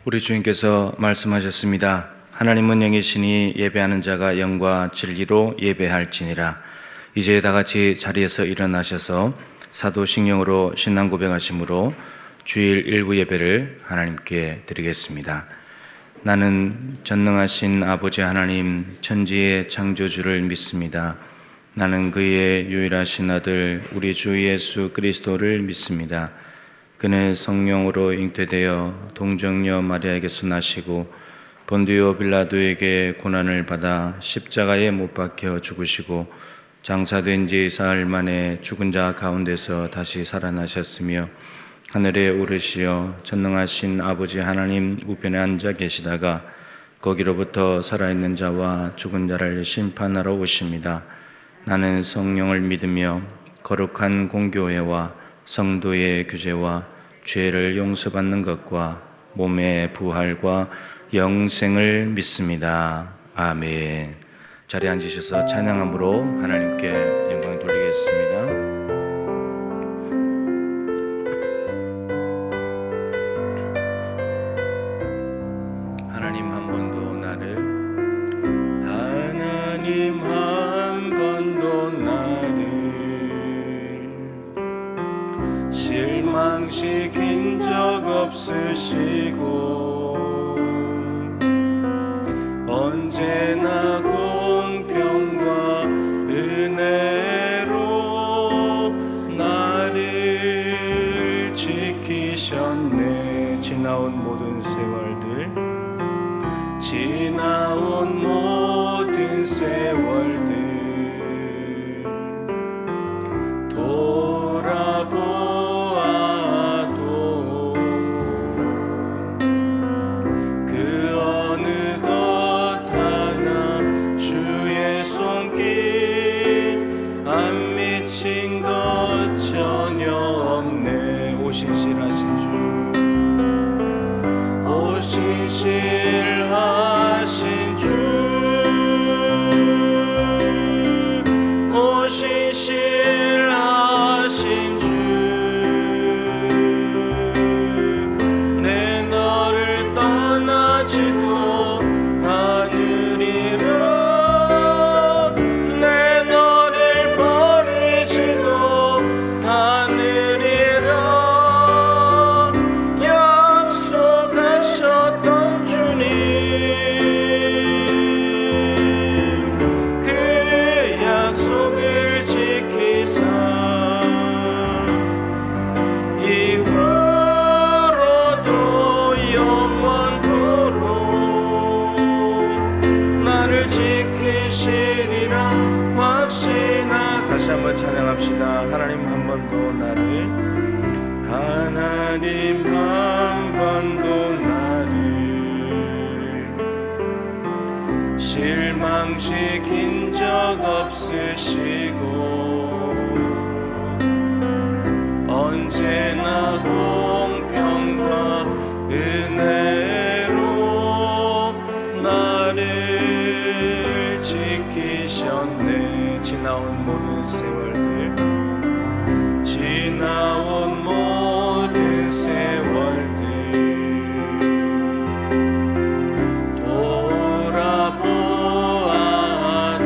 우리 주님께서 말씀하셨습니다. 하나님은 영이시니 예배하는 자가 영과 진리로 예배할지니라. 이제 다 같이 자리에서 일어나셔서 사도신경으로 신앙 고백하심으로 주일 일부 예배를 하나님께 드리겠습니다. 나는 전능하신 아버지 하나님 천지의 창조주를 믿습니다. 나는 그의 유일하신 아들 우리 주 예수 그리스도를 믿습니다. 그는 성령으로 잉태되어 동정녀 마리아에게서 나시고 본디오 빌라도에게 고난을 받아 십자가에 못 박혀 죽으시고 장사된 지 사흘 만에 죽은 자 가운데서 다시 살아나셨으며 하늘에 오르시어 전능하신 아버지 하나님 우편에 앉아 계시다가 거기로부터 살아있는 자와 죽은 자를 심판하러 오십니다. 나는 성령을 믿으며 거룩한 공교회와 성도의 규제와 죄를 용서받는 것과 몸의 부활과 영생을 믿습니다. 아멘. 자리에 앉으셔서 찬양함으로 하나님께 영광 돌리겠습니다. 하나님 한 번도 나를 실망시킨 적 없으시고 언제나 공평과 은혜로 나를 지키셨네. 지나온 모든 세월들 돌아보아도 그 어느 것 하나 주의 손길 안 미친 것 전혀 없네. 오신실하신 주, 오신실하신 주, 오신실하신 주, 내 너를 떠나지도 않으리라. 내 너를 버리지도 않으리라. 약속하셨던 주님, 그 약속을 지키사 이후로도 영원토록 나를 지키시리라 확신하. 다시 한번 찬양합시다. 하나님 한 번도 나를 실망시킨 적 없으시고 언제나 공평과 은혜로 나를 지키셨네. 지나온 모든 세월들 돌아보아도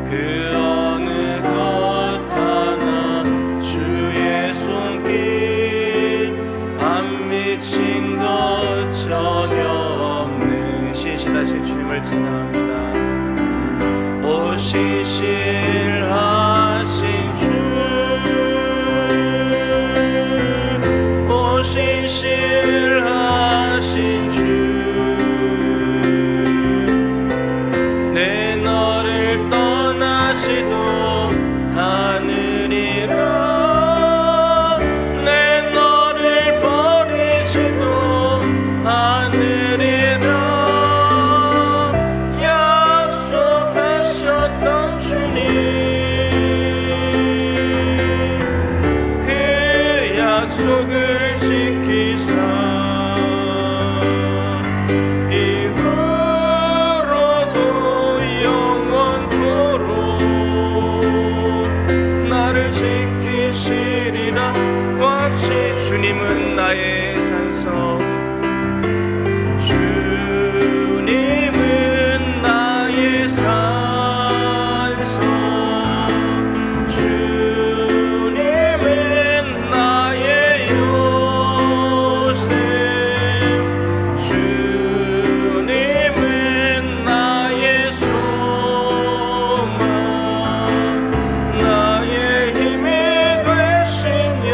그 어느 것 하나 주의 손길 안 미친 것 전혀 없네. 신실하신 주님을 찬양합니다. 오신실하신 주, 오신실하신 주, 내 너를 떠나지도 않으리라. 내 너를 버리지도 않으리라. 약속하셨던 주님, 그 약속을 지키사 이후로도 영원토록 나를 지키시리라 확신 주님은 나의 산성, 주님은 나의 산성, 주님은 나의 요새, 주님은 나의 소망, 나의 힘이 되시며.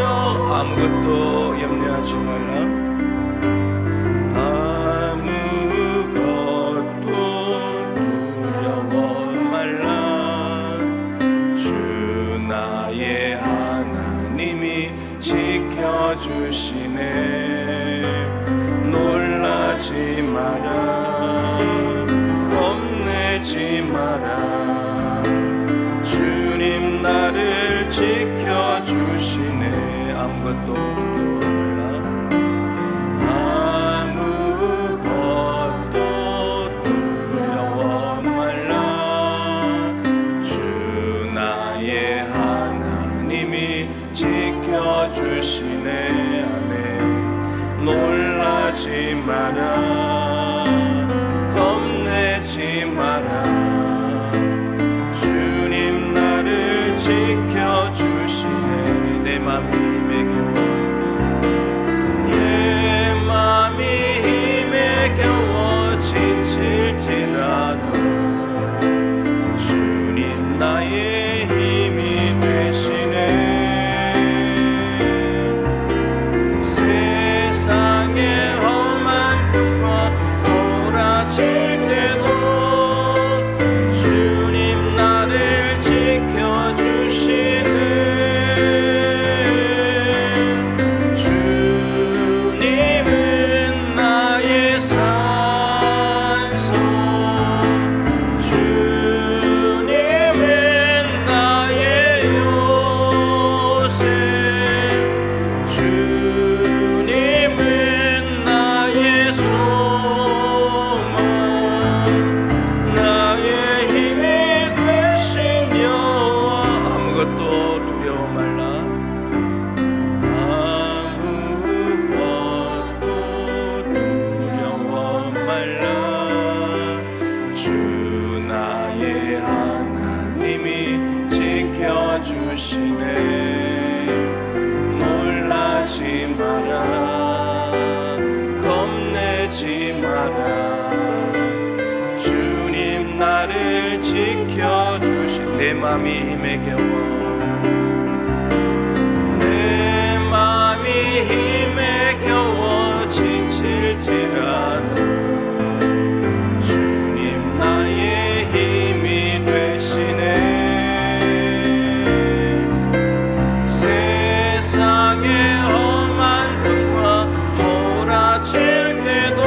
아무것도 염려하지 말라. 아무것도 두려워 말라. 주 나의 하나님이 지켜주시네. 놀라지 마라, 겁내지 마라. 주님 나를 지켜주시네. 아무것도 두려워 말라. 아무것도 두려워 말라. 주 나의 하나님이 지켜주시네. 아멘. 놀라지 마라, 겁내지 마라. 주님 나를 지켜주시네. 내 맘이 힘에 겨워, 내 맘이 힘에 겨워 지칠지라도 주님 나의 힘이 되시네. 세상의 험한 꿈과 몰아칠 때도 주님 나를 지켜주시네. 주님은 나의 산성, 주님은 나의 요새, 주님은 나의 소망, 나의 힘이 되시며. 아무것도 두려워 말라. 아무것도 두려워 말라. 주 나의 하나님이 지켜주시네. 놀라지 마라, 겁내지 마라. 주님 나를 지켜주시네. 내 맘이 힘에 겨워, 내 맘이 힘에 겨워 지칠지라도 주님 나의 힘이 되시네. 세상의 험한 꿈과 몰아칠 때도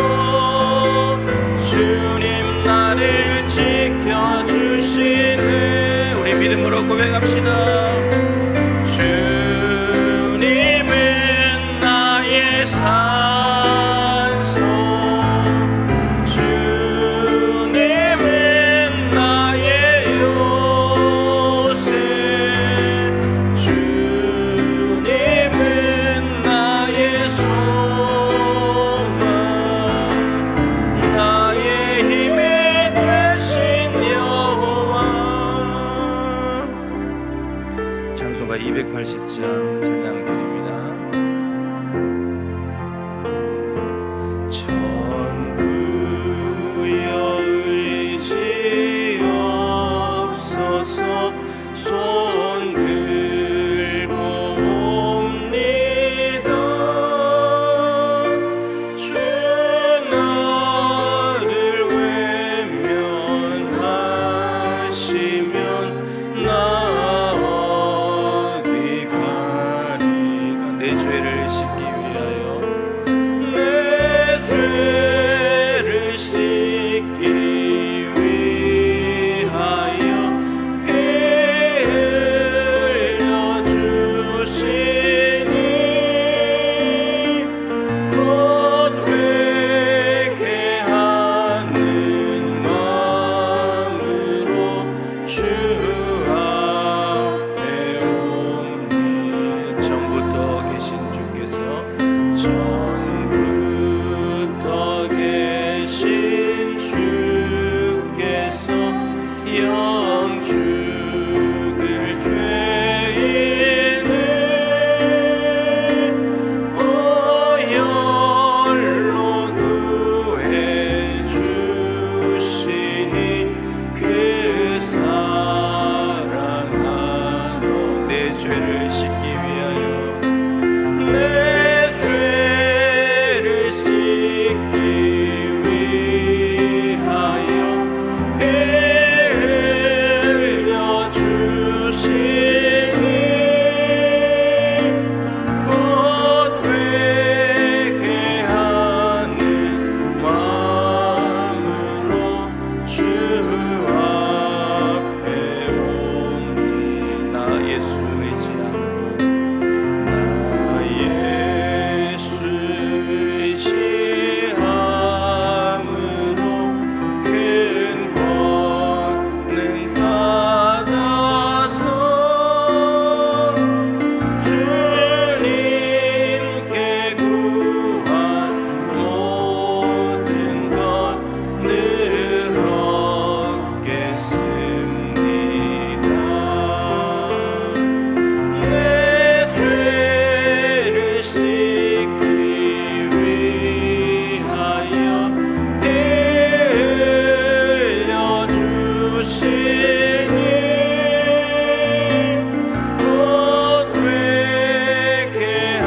주님 나를 지켜주시네. 우리 믿음으로 고백합시다. 주님은 나의 산성, 주님은 나의 요새, 주님은 나의 소망, 나의 힘이 되신 여호와. 찬송가 280장 찬양 드립니다. 전부여 의지 없어서 손 들고 옵니다. 주 나를 외면하시면 나 어디 가리. 씻기 위하여 내 죄를 씻기 위하여 피 흘려 주시니 곧 회개하는 마음으로 주 앞에 옵니. 나 예수 의지함으로 나 예수 의지함으로 큰 권능 받아서 주님께 구한 모든 것 늘 얻겠습니다. 내 죄를 씻기 위하여 피 흘려 주시니 곧 회개하는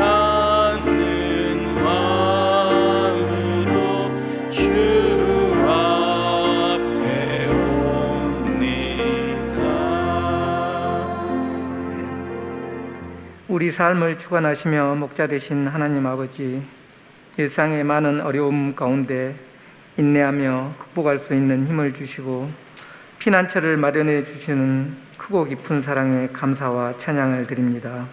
마음으로 주 앞에 옵니다. 우리 삶을 주관하시며 목자 되신 하나님 아버지, 일상의 많은 어려움 가운데 인내하며 극복할 수 있는 힘을 주시고 피난처를 마련해 주시는 크고 깊은 사랑에 감사와 찬양을 드립니다.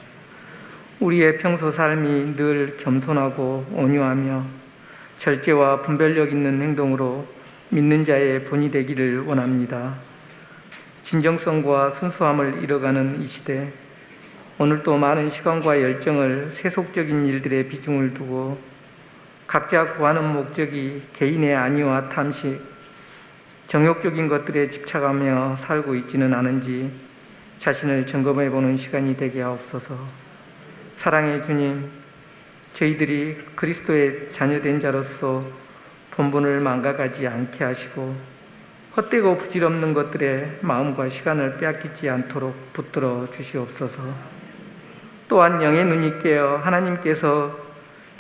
우리의 평소 삶이 늘 겸손하고 온유하며 절제와 분별력 있는 행동으로 믿는 자의 본이 되기를 원합니다. 진정성과 순수함을 잃어가는 이 시대, 오늘도 많은 시간과 열정을 세속적인 일들에 비중을 두고 각자 구하는 목적이 개인의 안위와 탐식, 정욕적인 것들에 집착하며 살고 있지는 않은지 자신을 점검해 보는 시간이 되게 하옵소서. 사랑의 주님, 저희들이 그리스도의 자녀된 자로서 본분을 망각하지 않게 하시고 헛되고 부질없는 것들에 마음과 시간을 빼앗기지 않도록 붙들어 주시옵소서. 또한 영의 눈이 깨어 하나님께서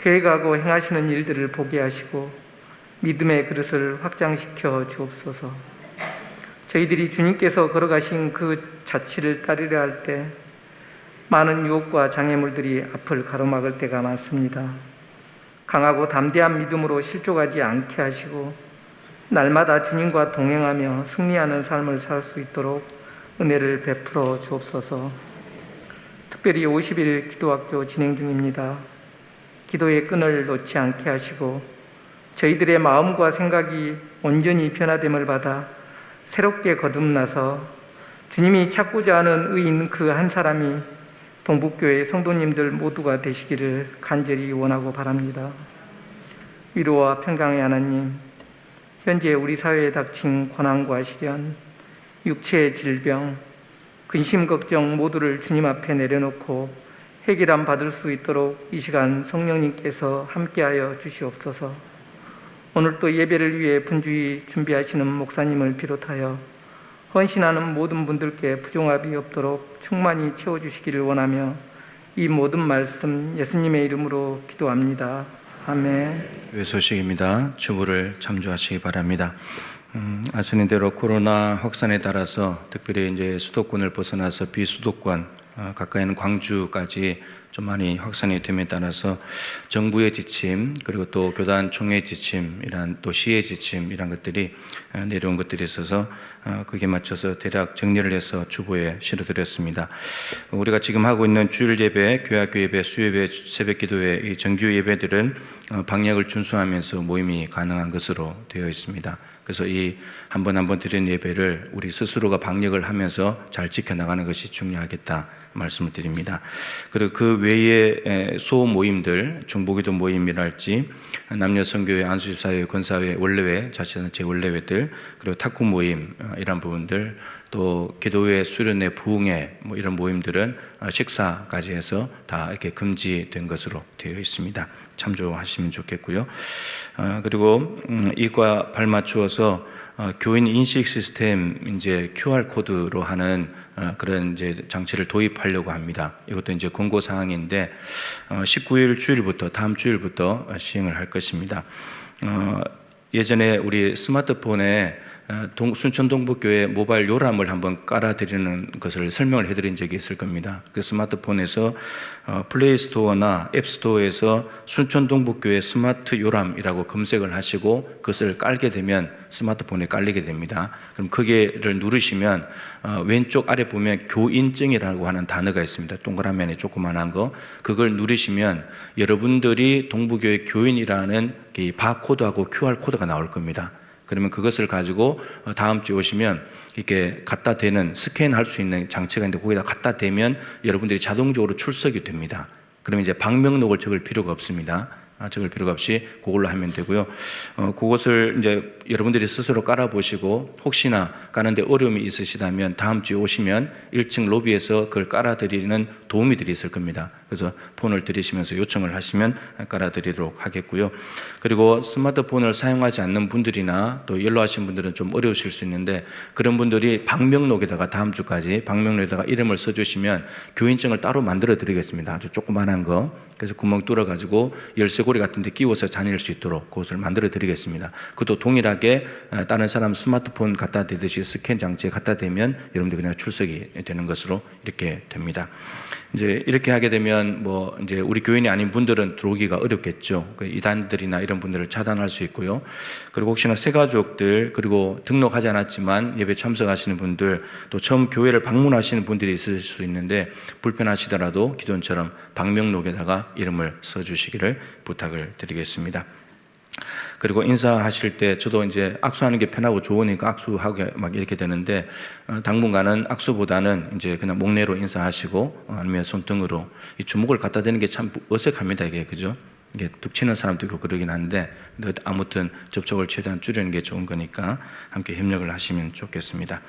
계획하고 행하시는 일들을 보게 하시고 믿음의 그릇을 확장시켜 주옵소서. 저희들이 주님께서 걸어가신 그 자취를 따르려 할 때 많은 유혹과 장애물들이 앞을 가로막을 때가 많습니다. 강하고 담대한 믿음으로 실족하지 않게 하시고 날마다 주님과 동행하며 승리하는 삶을 살 수 있도록 은혜를 베풀어 주옵소서. 특별히 50일 기도학교 진행 중입니다. 기도의 끈을 놓지 않게 하시고 저희들의 마음과 생각이 온전히 변화됨을 받아 새롭게 거듭나서 주님이 찾고자 하는 의인 그 한 사람이 동북교회 성도님들 모두가 되시기를 간절히 원하고 바랍니다. 위로와 평강의 하나님, 현재 우리 사회에 닥친 고난과 시련, 육체의 질병, 근심 걱정 모두를 주님 앞에 내려놓고 해결함 받을 수 있도록 이 시간 성령님께서 함께하여 주시옵소서. 오늘 또 예배를 위해 분주히 준비하시는 목사님을 비롯하여 헌신하는 모든 분들께 부정합이 없도록 충만히 채워주시기를 원하며 이 모든 말씀 예수님의 이름으로 기도합니다. 아멘. 교회 소식입니다. 주보를 참조하시기 바랍니다. 아시는 대로 코로나 확산에 따라서 특별히 이제 수도권을 벗어나서 비수도권 가까이 있는 광주까지 좀 많이 확산이 됨에 따라서 정부의 지침 그리고 또 교단 총회의 지침 이란 또 시의 지침 이란 것들이 내려온 것들이 있어서 거기에 맞춰서 대략 정리를 해서 주보에 실어드렸습니다. 우리가 지금 하고 있는 주일 예배, 교회학교 예배, 수요예배, 새벽기도회 이 정규 예배들은 방역을 준수하면서 모임이 가능한 것으로 되어 있습니다. 그래서 이 한 번 한 번 드리는 예배를 우리 스스로가 방역을 하면서 잘 지켜나가는 것이 중요하겠다 말씀을 드립니다. 그리고 그 외에 소모임들, 중보기도 모임이랄지 남녀 선교회, 안수집사회, 권사회, 원래회, 자치단체 원래회들, 그리고 탁구 모임 이런 부분들, 또 기도회, 수련회, 부흥회 뭐 이런 모임들은 식사까지 해서 다 이렇게 금지된 것으로 되어 있습니다. 참조하시면 좋겠고요. 그리고 이과 발맞추어서 교인 인식 시스템 이제 QR 코드로 하는 그런 이제 장치를 도입하려고 합니다. 이것도 이제 권고 사항인데 19일 주일부터 다음 주일부터 시행을 할 것입니다. 예전에 우리 스마트폰에 순천 동북교회 모바일 요람을 한번 깔아드리는 것을 설명을 해드린 적이 있을 겁니다. 그 스마트폰에서 플레이스토어나 앱스토어에서 순천 동북교회 스마트 요람이라고 검색을 하시고 그것을 깔게 되면 스마트폰에 깔리게 됩니다. 그럼 거기를 누르시면 왼쪽 아래 보면 교인증이라고 하는 단어가 있습니다. 동그란 면에 조그만한 거. 그걸 누르시면 여러분들이 동북교회 교인이라는 이 바코드하고 QR코드가 나올 겁니다. 그러면 그것을 가지고 다음 주에 오시면 이렇게 갖다 대는 스캔할 수 있는 장치가 있는데 거기다 갖다 대면 여러분들이 자동적으로 출석이 됩니다. 그러면 이제 방명록을 적을 필요가 없습니다. 적을 필요가 없이 그걸로 하면 되고요. 그것을 이제 여러분들이 스스로 깔아보시고 혹시나 까는데 어려움이 있으시다면 다음 주에 오시면 1층 로비에서 그걸 깔아드리는 도우미들이 있을 겁니다. 그래서 폰을 들이시면서 요청을 하시면 깔아드리도록 하겠고요. 그리고 스마트폰을 사용하지 않는 분들이나 또 연로하신 분들은 좀 어려우실 수 있는데 그런 분들이 방명록에다가 다음 주까지 방명록에다가 이름을 써주시면 교인증을 따로 만들어 드리겠습니다. 아주 조그만한 거. 그래서 구멍 뚫어가지고 열쇠고리 같은 데 끼워서 다닐 수 있도록 그것을 만들어 드리겠습니다. 그것도 동일하게 다른 사람 스마트폰 갖다 대듯이 스캔 장치에 갖다 대면 여러분들 그냥 출석이 되는 것으로 이렇게 됩니다. 이제 이렇게 하게 되면 뭐 이제 우리 교인이 아닌 분들은 들어오기가 어렵겠죠. 그 이단들이나 이런 분들을 차단할 수 있고요. 그리고 혹시나 새가족들 그리고 등록하지 않았지만 예배 참석하시는 분들 또 처음 교회를 방문하시는 분들이 있을 수 있는데 불편하시더라도 기존처럼 방명록에다가 이름을 써주시기를 부탁을 드리겠습니다. 그리고 인사하실 때 저도 이제 악수하는 게 편하고 좋으니까 악수하게 막 이렇게 되는데 당분간은 악수보다는 이제 그냥 목례로 인사하시고 아니면 손등으로 이 주먹을 갖다 대는 게 참 어색합니다. 이게 그죠? 이게 툭 치는 사람도 있고 그러긴 한데 아무튼 접촉을 최대한 줄이는 게 좋은 거니까 함께 협력을 하시면 좋겠습니다.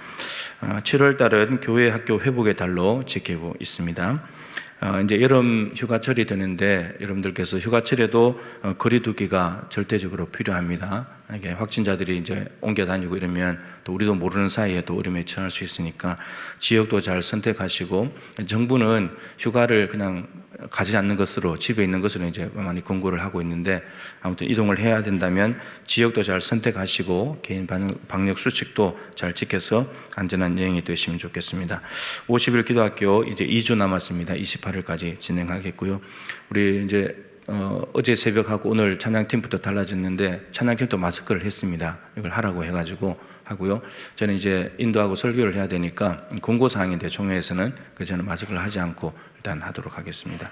7월 달은 교회 학교 회복의 달로 지키고 있습니다. 이제 여름 휴가철이 되는데 여러분들께서 휴가철에도 거리 두기가 절대적으로 필요합니다. 이게 확진자들이 이제 옮겨 다니고 이러면 또 우리도 모르는 사이에 또 어려움에 처할 수 있으니까 지역도 잘 선택하시고 정부는 휴가를 그냥 가지 않는 것으로 집에 있는 것으로 이제 많이 권고를 하고 있는데 아무튼 이동을 해야 된다면 지역도 잘 선택하시고 개인 방역 수칙도 잘 지켜서 안전한 여행이 되시면 좋겠습니다. 50일 기도학교 이제 2주 남았습니다. 28일까지 진행하겠고요. 우리 이제 어제 새벽하고 오늘 찬양팀부터 달라졌는데 찬양팀도 마스크를 했습니다. 이걸 하라고 해가지고 하고요. 저는 이제 인도하고 설교를 해야 되니까 공고사항인데 총회에서는 저는 마스크를 하지 않고 일단 하도록 하겠습니다.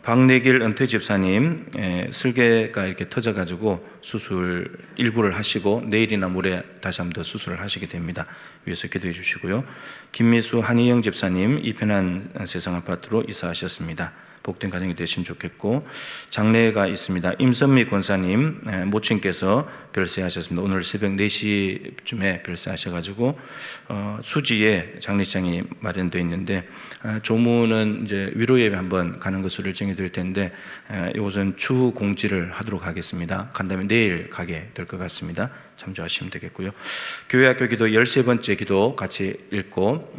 박내길 은퇴 집사님 슬개가 이렇게 터져가지고 수술 일부를 하시고 내일이나 모레 다시 한번 더 수술을 하시게 됩니다. 위해서 기도해 주시고요. 김미수 한희영 집사님 이 편한 세상 아파트로 이사하셨습니다. 복된 가정이 되시면 좋겠고 장례가 있습니다. 임선미 권사님 모친께서 별세하셨습니다. 오늘 새벽 4시쯤에 별세하셔가지고 수지에 장례식장이 마련되어 있는데 조문은 이제 위로 예배 한번 가는 것으로 정해드릴 텐데 이것은 추후 공지를 하도록 하겠습니다. 간다면 내일 가게 될 것 같습니다. 참조하시면 되겠고요. 교회학교 기도 13번째 기도 같이 읽고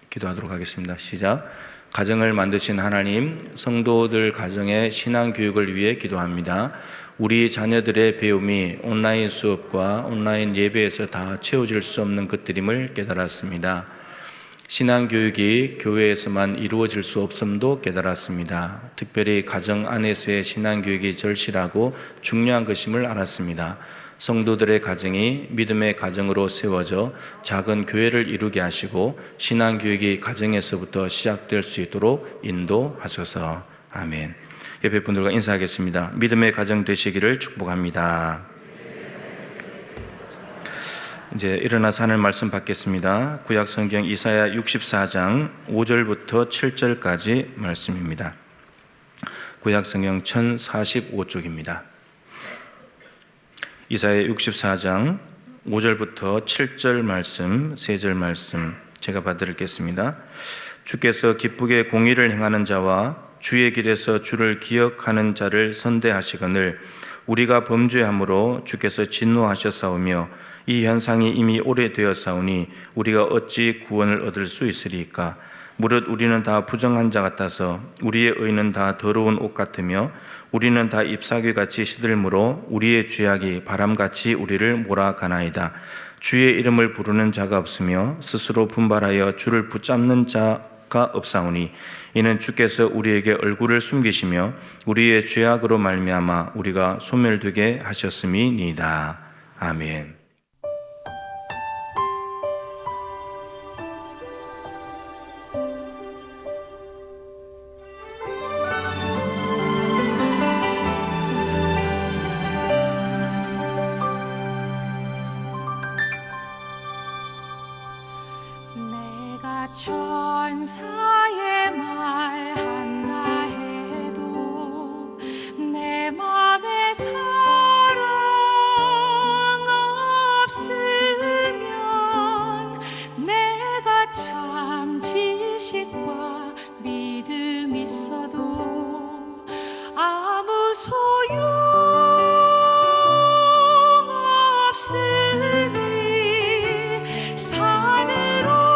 기도하도록 하겠습니다. 시작. 가정을 만드신 하나님, 성도들 가정의 신앙교육을 위해 기도합니다. 우리 자녀들의 배움이 온라인 수업과 온라인 예배에서 다 채워질 수 없는 것들임을 깨달았습니다. 신앙교육이 교회에서만 이루어질 수 없음도 깨달았습니다. 특별히 가정 안에서의 신앙교육이 절실하고 중요한 것임을 알았습니다. 성도들의 가정이 믿음의 가정으로 세워져 작은 교회를 이루게 하시고 신앙교육이 가정에서부터 시작될 수 있도록 인도하소서. 아멘. 옆에 분들과 인사하겠습니다. 믿음의 가정 되시기를 축복합니다. 이제 일어나서 하늘 말씀 받겠습니다. 구약성경 이사야 64장 5절부터 7절까지 말씀입니다. 구약성경 1045쪽입니다. 이사야 64장 5절부터 7절 말씀, 3절 말씀 제가 받들겠습니다. 주께서 기쁘게 공의를 행하는 자와 주의 길에서 주를 기억하는 자를 선대하시거늘 우리가 범죄함으로 주께서 진노하셨사오며 이 현상이 이미 오래되었사오니 우리가 어찌 구원을 얻을 수 있으리이까. 무릇 우리는 다 부정한 자 같아서 우리의 의는 다 더러운 옷 같으며 우리는 다 잎사귀같이 시들므로 우리의 죄악이 바람같이 우리를 몰아가나이다. 주의 이름을 부르는 자가 없으며 스스로 분발하여 주를 붙잡는 자가 없사오니 이는 주께서 우리에게 얼굴을 숨기시며 우리의 죄악으로 말미암아 우리가 소멸되게 하셨음이니이다. 아멘. 내가 천사의 말한다 해도 내 맘에 사랑 없으면 내가 참 지식과 믿음 있어도 아무 소용 없으니 산으로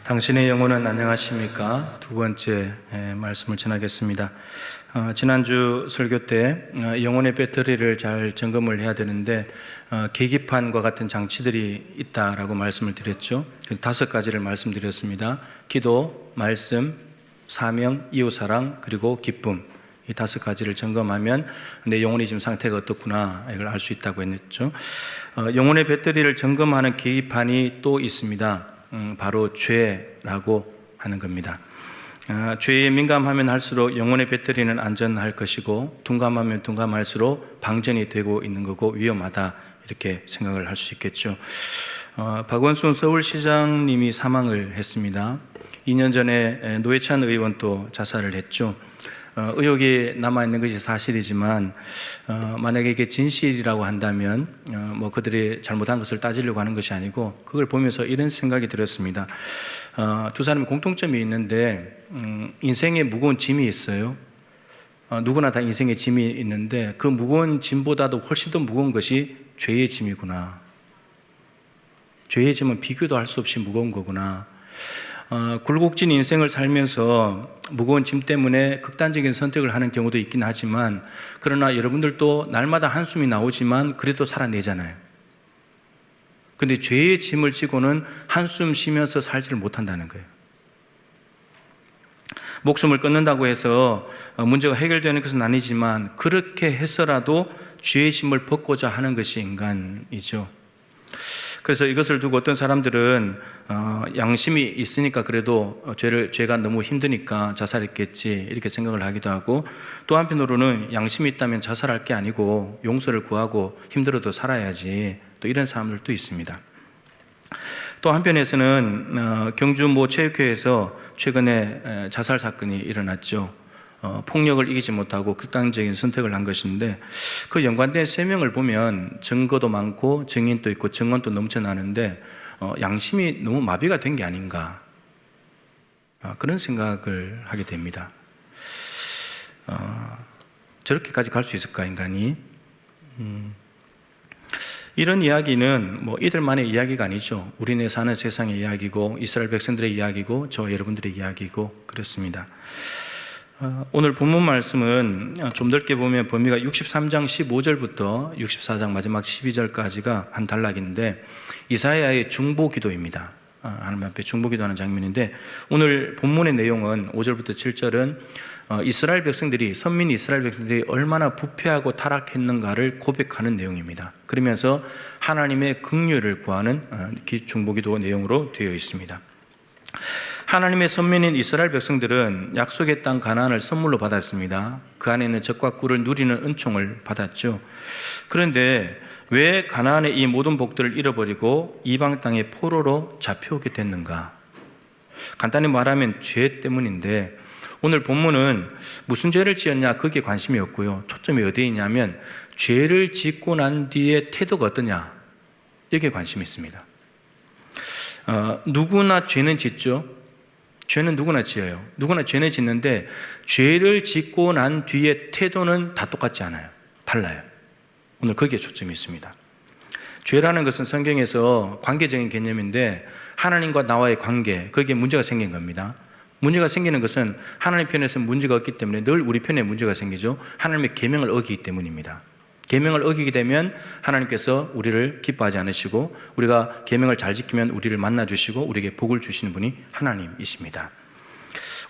당신의 영혼은 안녕하십니까? 두 번째 말씀을 전하겠습니다. 지난주 설교 때 영혼의 배터리를 잘 점검을 해야 되는데 계기판과 같은 장치들이 있다라고 말씀을 드렸죠. 5가지를 말씀드렸습니다. 기도, 말씀, 사명, 이웃사랑, 그리고 기쁨. 이 5가지를 점검하면 내 영혼이 지금 상태가 어떻구나 이걸 알 수 있다고 했죠. 영혼의 배터리를 점검하는 계기판이 또 있습니다. 바로 죄라고 하는 겁니다. 죄에 민감하면 할수록 영혼의 배터리는 안전할 것이고 둔감하면 둔감할수록 방전이 되고 있는 거고 위험하다, 이렇게 생각을 할 수 있겠죠. 박원순 서울시장님이 사망을 했습니다. 2년 전에 노회찬 의원도 자살을 했죠. 의혹이 남아있는 것이 사실이지만 만약에 이게 진실이라고 한다면 뭐 그들이 잘못한 것을 따지려고 하는 것이 아니고, 그걸 보면서 이런 생각이 들었습니다. 두 사람이 공통점이 있는데 인생에 무거운 짐이 있어요. 누구나 다 인생에 짐이 있는데 그 무거운 짐보다도 훨씬 더 무거운 것이 죄의 짐이구나. 죄의 짐은 비교도 할 수 없이 무거운 거구나. 굴곡진 인생을 살면서 무거운 짐 때문에 극단적인 선택을 하는 경우도 있긴 하지만, 그러나 여러분들도 날마다 한숨이 나오지만 그래도 살아내잖아요. 근데 죄의 짐을 지고는 한숨 쉬면서 살지를 못한다는 거예요. 목숨을 끊는다고 해서 문제가 해결되는 것은 아니지만, 그렇게 해서라도 죄의 짐을 벗고자 하는 것이 인간이죠. 그래서 이것을 두고 어떤 사람들은 양심이 있으니까 그래도 죄가 너무 힘드니까 자살했겠지, 이렇게 생각을 하기도 하고, 또 한편으로는 양심이 있다면 자살할 게 아니고 용서를 구하고 힘들어도 살아야지, 또 이런 사람들도 있습니다. 또 한편에서는 경주 모 체육회에서 최근에 자살 사건이 일어났죠. 폭력을 이기지 못하고 극단적인 선택을 한 것인데, 그 연관된 3명을 보면 증거도 많고 증인도 있고 증언도 넘쳐나는데 양심이 너무 마비가 된 게 아닌가, 그런 생각을 하게 됩니다. 저렇게까지 갈 수 있을까, 인간이? 이런 이야기는 뭐 이들만의 이야기가 아니죠. 우리네 사는 세상의 이야기고 이스라엘 백성들의 이야기고 저와 여러분들의 이야기고 그렇습니다. 오늘 본문 말씀은 좀 넓게 보면 범위가 63장 15절부터 64장 마지막 12절까지가 한 단락인데, 이사야의 중보기도입니다. 하나님 앞에 중보기도하는 장면인데, 오늘 본문의 내용은 5절부터 7절은 이스라엘 백성들이, 선민 이스라엘 백성들이 얼마나 부패하고 타락했는가를 고백하는 내용입니다. 그러면서 하나님의 긍휼을 구하는 중보기도 내용으로 되어 있습니다. 하나님의 선민인 이스라엘 백성들은 약속의 땅 가나안을 선물로 받았습니다. 그 안에 있는 젖과 꿀을 누리는 은총을 받았죠. 그런데 왜 가나안의 이 모든 복들을 잃어버리고 이방 땅의 포로로 잡혀오게 됐는가? 간단히 말하면 죄 때문인데, 오늘 본문은 무슨 죄를 지었냐 거기에 관심이 없고요. 초점이 어디에 있냐면 죄를 짓고 난 뒤에 태도가 어떠냐, 여기에 관심이 있습니다. 누구나 죄는 짓죠. 죄는 누구나 지어요. 누구나 죄는 짓는데 죄를 짓고 난 뒤에 태도는 다 똑같지 않아요. 달라요. 오늘 거기에 초점이 있습니다. 죄라는 것은 성경에서 관계적인 개념인데, 하나님과 나와의 관계, 거기에 문제가 생긴 겁니다. 문제가 생기는 것은 하나님 편에서는 문제가 없기 때문에 늘 우리 편에 문제가 생기죠. 하나님의 계명을 어기기 때문입니다. 계명을 어기게 되면 하나님께서 우리를 기뻐하지 않으시고, 우리가 계명을 잘 지키면 우리를 만나주시고 우리에게 복을 주시는 분이 하나님이십니다.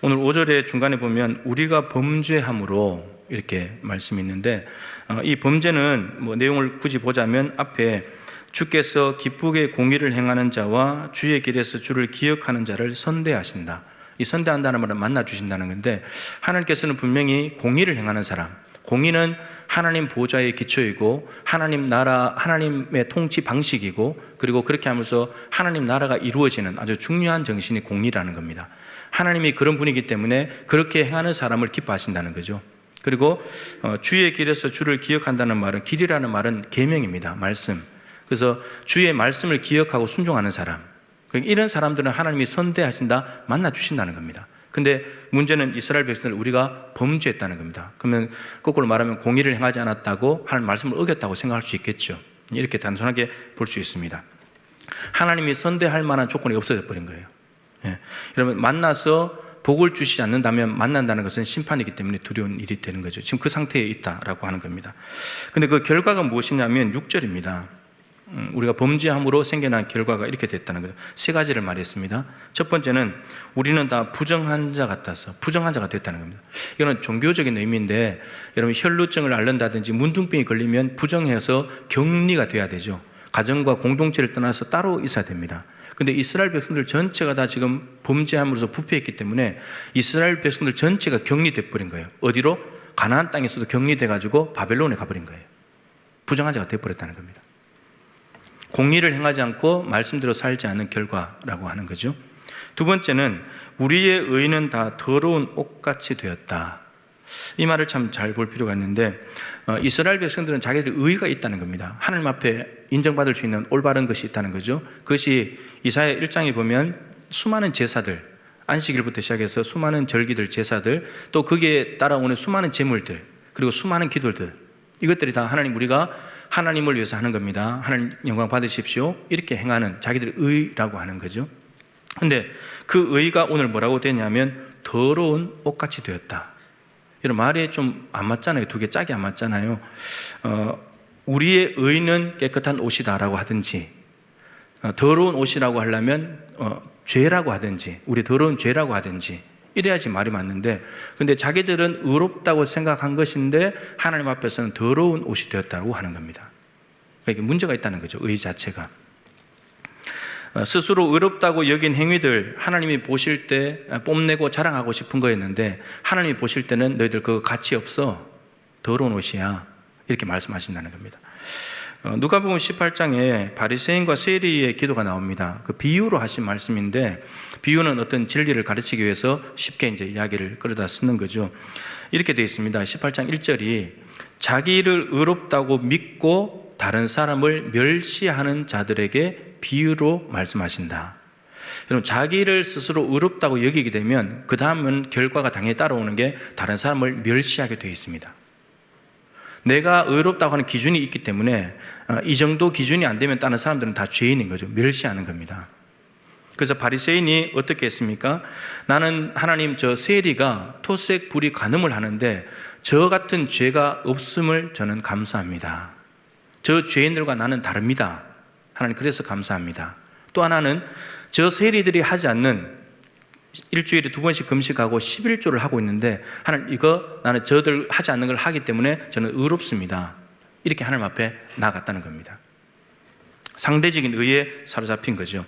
오늘 5절의 중간에 보면 우리가 범죄함으로 이렇게 말씀이 있는데, 이 범죄는 뭐 내용을 굳이 보자면 앞에 주께서 기쁘게 공의를 행하는 자와 주의 길에서 주를 기억하는 자를 선대하신다. 이 선대한다는 말은 만나주신다는 건데, 하나님께서는 분명히 공의를 행하는 사람, 공의는 하나님 보좌의 기초이고 하나님 나라, 하나님의 통치 방식이고, 그리고 그렇게 하면서 하나님 나라가 이루어지는 아주 중요한 정신이 공의라는 겁니다. 하나님이 그런 분이기 때문에 그렇게 행하는 사람을 기뻐하신다는 거죠. 그리고 주의 길에서 주를 기억한다는 말은, 길이라는 말은 계명입니다. 말씀. 그래서 주의 말씀을 기억하고 순종하는 사람, 이런 사람들은 하나님이 선대하신다, 만나주신다는 겁니다. 근데 문제는 이스라엘 백성들, 우리가 범죄했다는 겁니다. 그러면 거꾸로 말하면 공의를 행하지 않았다고, 하나님 말씀을 어겼다고 생각할 수 있겠죠. 이렇게 단순하게 볼 수 있습니다. 하나님이 선대할 만한 조건이 없어져 버린 거예요. 여러분, 만나서 복을 주시지 않는다면 만난다는 것은 심판이기 때문에 두려운 일이 되는 거죠. 지금 그 상태에 있다라고 하는 겁니다. 근데 그 결과가 무엇이냐면 6절입니다. 우리가 범죄함으로 생겨난 결과가 이렇게 됐다는 거죠. 3가지를 말했습니다. 첫 번째는 우리는 다 부정한 자 같아서 부정한 자가 됐다는 겁니다. 이건 종교적인 의미인데, 여러분 혈루증을 앓는다든지 문둥병이 걸리면 부정해서 격리가 돼야 되죠. 가정과 공동체를 떠나서 따로 있어야 됩니다. 근데 이스라엘 백성들 전체가 다 지금 범죄함으로써 부패했기 때문에 이스라엘 백성들 전체가 격리돼 버린 거예요. 어디로? 가나안 땅에서도 격리돼 가지고 바벨론에 가버린 거예요. 부정한 자가 돼 버렸다는 겁니다. 공의를 행하지 않고 말씀대로 살지 않는 결과라고 하는 거죠. 두 번째는 우리의 의는 다 더러운 옷같이 되었다. 이 말을 참 잘 볼 필요가 있는데 이스라엘 백성들은 자기들 의가 있다는 겁니다. 하나님 앞에 인정받을 수 있는 올바른 것이 있다는 거죠. 그것이 이사야 1장에 보면 수많은 제사들, 안식일부터 시작해서 수많은 절기들, 제사들, 또 거기에 따라오는 수많은 제물들, 그리고 수많은 기도들, 이것들이 다 하나님, 우리가 하나님을 위해서 하는 겁니다. 하나님 영광 받으십시오. 이렇게 행하는 자기들의 의라고 하는 거죠. 근데 그 의가 오늘 뭐라고 되냐면 더러운 옷같이 되었다. 이런 말이 좀 안 맞잖아요. 두 개 짝이 안 맞잖아요. 우리의 의는 깨끗한 옷이다라고 하든지, 더러운 옷이라고 하려면 죄라고 하든지, 우리 더러운 죄라고 하든지, 이래야지 말이 맞는데, 근데 자기들은 의롭다고 생각한 것인데 하나님 앞에서는 더러운 옷이 되었다고 하는 겁니다. 그러니까 문제가 있다는 거죠. 의 자체가. 스스로 의롭다고 여긴 행위들 하나님이 보실 때 뽐내고 자랑하고 싶은 거였는데 하나님이 보실 때는 너희들 그거 가치 없어, 더러운 옷이야, 이렇게 말씀하신다는 겁니다. 누가복음 18장에 바리새인과 세리의 기도가 나옵니다. 그 비유로 하신 말씀인데, 비유는 어떤 진리를 가르치기 위해서 쉽게 이제 이야기를 끌어다 쓰는 거죠. 이렇게 되어 있습니다. 18장 1절이 자기를 의롭다고 믿고 다른 사람을 멸시하는 자들에게 비유로 말씀하신다. 여러분, 자기를 스스로 의롭다고 여기게 되면 그 다음은 결과가 당연히 따라오는 게 다른 사람을 멸시하게 되어 있습니다. 내가 의롭다고 하는 기준이 있기 때문에 이 정도 기준이 안 되면 다른 사람들은 다 죄인인 거죠. 멸시하는 겁니다. 그래서 바리새인이 어떻게 했습니까? 나는 하나님, 저 세리가 토색 불이 간음을 하는데 저 같은 죄가 없음을 저는 감사합니다. 저 죄인들과 나는 다릅니다. 하나님, 그래서 감사합니다. 또 하나는 저 세리들이 하지 않는, 일주일에 2번씩 금식하고 11조를 하고 있는데 하나님, 이거 나는 저들 하지 않는 걸 하기 때문에 저는 의롭습니다. 이렇게 하나님 앞에 나아갔다는 겁니다. 상대적인 의에 사로잡힌 거죠.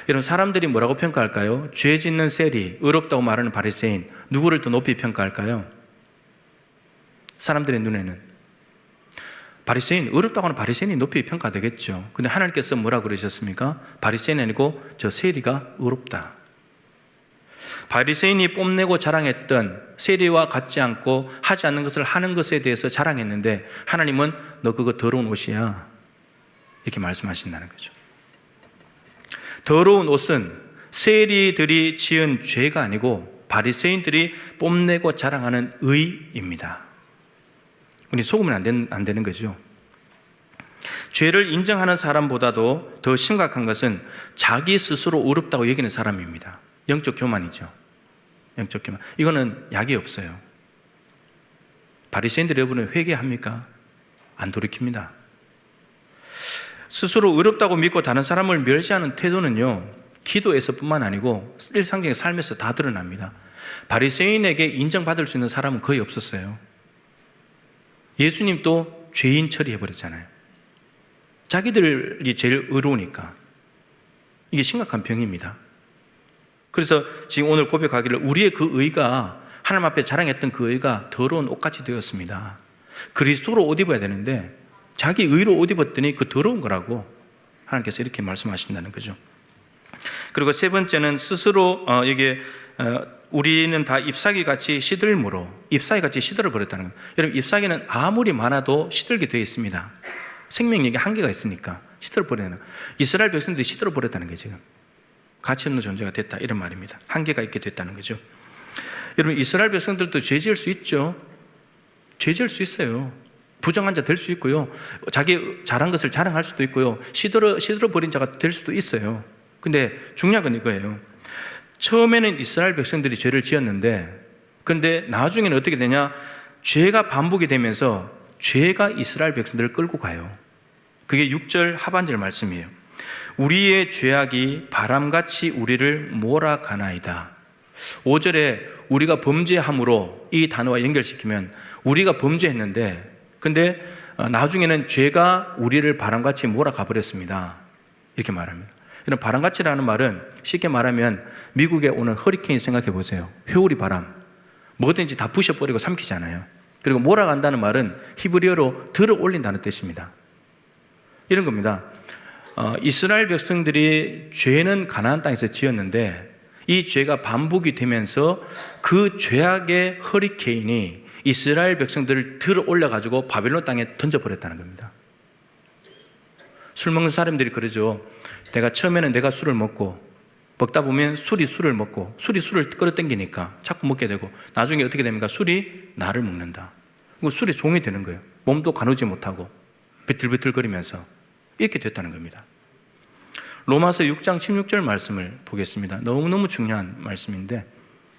여러분, 사람들이 뭐라고 평가할까요? 죄 짓는 세리, 의롭다고 말하는 바리새인, 누구를 더 높이 평가할까요? 사람들의 눈에는 바리새인, 의롭다고 하는 바리새인이 높이 평가되겠죠. 근데 하나님께서 뭐라고 그러셨습니까? 바리새인이 아니고 저 세리가 의롭다. 바리새인이 뽐내고 자랑했던 세리와 같지 않고 하지 않는 것을 하는 것에 대해서 자랑했는데 하나님은 너 그거 더러운 옷이야, 이렇게 말씀하신다는 거죠. 더러운 옷은 세리들이 지은 죄가 아니고 바리새인들이 뽐내고 자랑하는 의입니다. 우리 속으면 안 되는 거죠. 죄를 인정하는 사람보다도 더 심각한 것은 자기 스스로 의롭다고 여기는 사람입니다. 영적 교만이죠. 영적 교만. 이거는 약이 없어요. 바리새인들이 여러분은 회개합니까? 안 돌이킵니다. 스스로 의롭다고 믿고 다른 사람을 멸시하는 태도는요, 기도에서뿐만 아니고 일상적인 삶에서 다 드러납니다. 바리새인에게 인정받을 수 있는 사람은 거의 없었어요. 예수님도 죄인 처리해버렸잖아요. 자기들이 제일 의로우니까. 이게 심각한 병입니다. 그래서 지금 오늘 고백하기를 우리의 그 의가, 하나님 앞에 자랑했던 그 의가 더러운 옷같이 되었습니다. 그리스도로 옷 입어야 되는데 자기 의로 옷 입었더니 그 더러운 거라고 하나님께서 이렇게 말씀하신다는 거죠. 그리고 세 번째는 스스로 우리는 다 잎사귀같이 시들므로, 잎사귀같이 시들어 버렸다는 거예요. 여러분, 잎사귀는 아무리 많아도 시들게 되어 있습니다. 생명력이 한계가 있으니까 시들어 버리는, 이스라엘 백성들이 시들어 버렸다는 게 지금 가치 없는 존재가 됐다, 이런 말입니다. 한계가 있게 됐다는 거죠. 여러분, 이스라엘 백성들도 죄 지을 수 있죠. 죄 지을 수 있어요. 부정한 자 될 수 있고요, 자기 잘한 것을 자랑할 수도 있고요, 시들어 버린 자가 될 수도 있어요. 근데 중요한 건 이거예요. 처음에는 이스라엘 백성들이 죄를 지었는데, 근데 나중에는 어떻게 되냐? 죄가 반복이 되면서 죄가 이스라엘 백성들을 끌고 가요. 그게 6절 하반절 말씀이에요. 우리의 죄악이 바람같이 우리를 몰아가나이다. 5절에 우리가 범죄함으로, 이 단어와 연결시키면 우리가 범죄했는데, 근데 나중에는 죄가 우리를 바람같이 몰아가 버렸습니다, 이렇게 말합니다. 이런 바람같이라는 말은 쉽게 말하면 미국에 오는 허리케인 생각해 보세요. 회오리 바람. 뭐든지 다 부셔버리고 삼키잖아요. 그리고 몰아간다는 말은 히브리어로 들어 올린다는 뜻입니다. 이런 겁니다. 이스라엘 백성들이 죄는 가나안 땅에서 지었는데 이 죄가 반복이 되면서 그 죄악의 허리케인이 이스라엘 백성들을 들어 올려가지고 바벨론 땅에 던져버렸다는 겁니다. 술 먹는 사람들이 그러죠. 처음에는 내가 술을 먹다 보면 술이 술을 먹고 술이 술을 끌어당기니까 자꾸 먹게 되고 나중에 어떻게 됩니까? 술이 나를 먹는다. 술의 종이 되는 거예요. 몸도 가누지 못하고 비틀비틀거리면서 이렇게 됐다는 겁니다. 로마서 6장 16절 말씀을 보겠습니다. 너무너무 중요한 말씀인데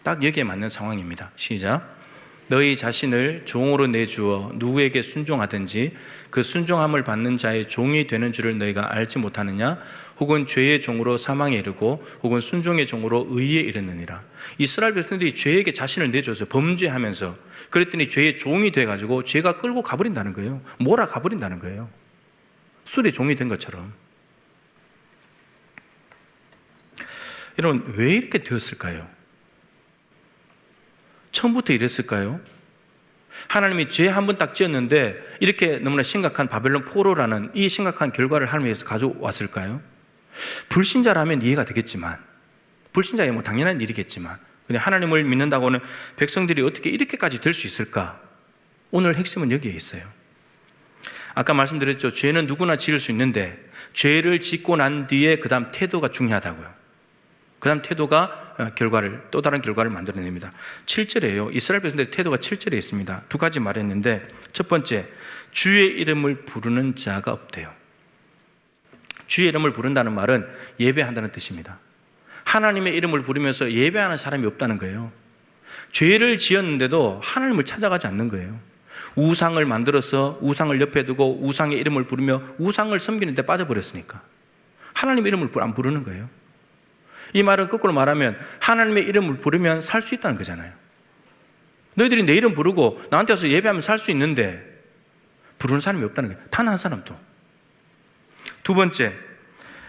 딱 여기에 맞는 상황입니다. 시작. 너희 자신을 종으로 내주어 누구에게 순종하든지 그 순종함을 받는 자의 종이 되는 줄을 너희가 알지 못하느냐? 혹은 죄의 종으로 사망에 이르고 혹은 순종의 종으로 의에 이르느니라. 이스라엘 백성들이 죄에게 자신을 내줘서 범죄하면서 그랬더니 죄의 종이 돼가지고 죄가 끌고 가버린다는 거예요. 몰아가버린다는 거예요. 술의 종이 된 것처럼. 여러분, 왜 이렇게 되었을까요? 처음부터 이랬을까요? 하나님이 죄 한 번 딱 지었는데 이렇게 너무나 심각한 바벨론 포로라는 이 심각한 결과를 하나님께서 가져왔을까요? 불신자라면 이해가 되겠지만, 불신자야 뭐 당연한 일이겠지만, 근데 하나님을 믿는다고는 백성들이 어떻게 이렇게까지 될 수 있을까? 오늘 핵심은 여기에 있어요. 아까 말씀드렸죠. 죄는 누구나 지을 수 있는데 죄를 짓고 난 뒤에 그 다음 태도가 중요하다고요. 그 다음 태도가 또 다른 결과를 만들어냅니다. 7절에요. 이스라엘 백성들의 태도가 7절에 있습니다. 두 가지 말했는데 첫 번째, 주의 이름을 부르는 자가 없대요. 주의 이름을 부른다는 말은 예배한다는 뜻입니다. 하나님의 이름을 부르면서 예배하는 사람이 없다는 거예요. 죄를 지었는데도 하나님을 찾아가지 않는 거예요. 우상을 만들어서 우상을 옆에 두고 우상의 이름을 부르며 우상을 섬기는 데 빠져버렸으니까 하나님의 이름을 안 부르는 거예요. 이 말은 거꾸로 말하면 하나님의 이름을 부르면 살 수 있다는 거잖아요. 너희들이 내 이름 부르고 나한테 와서 예배하면 살 수 있는데 부르는 사람이 없다는 거예요. 단 한 사람도. 두 번째,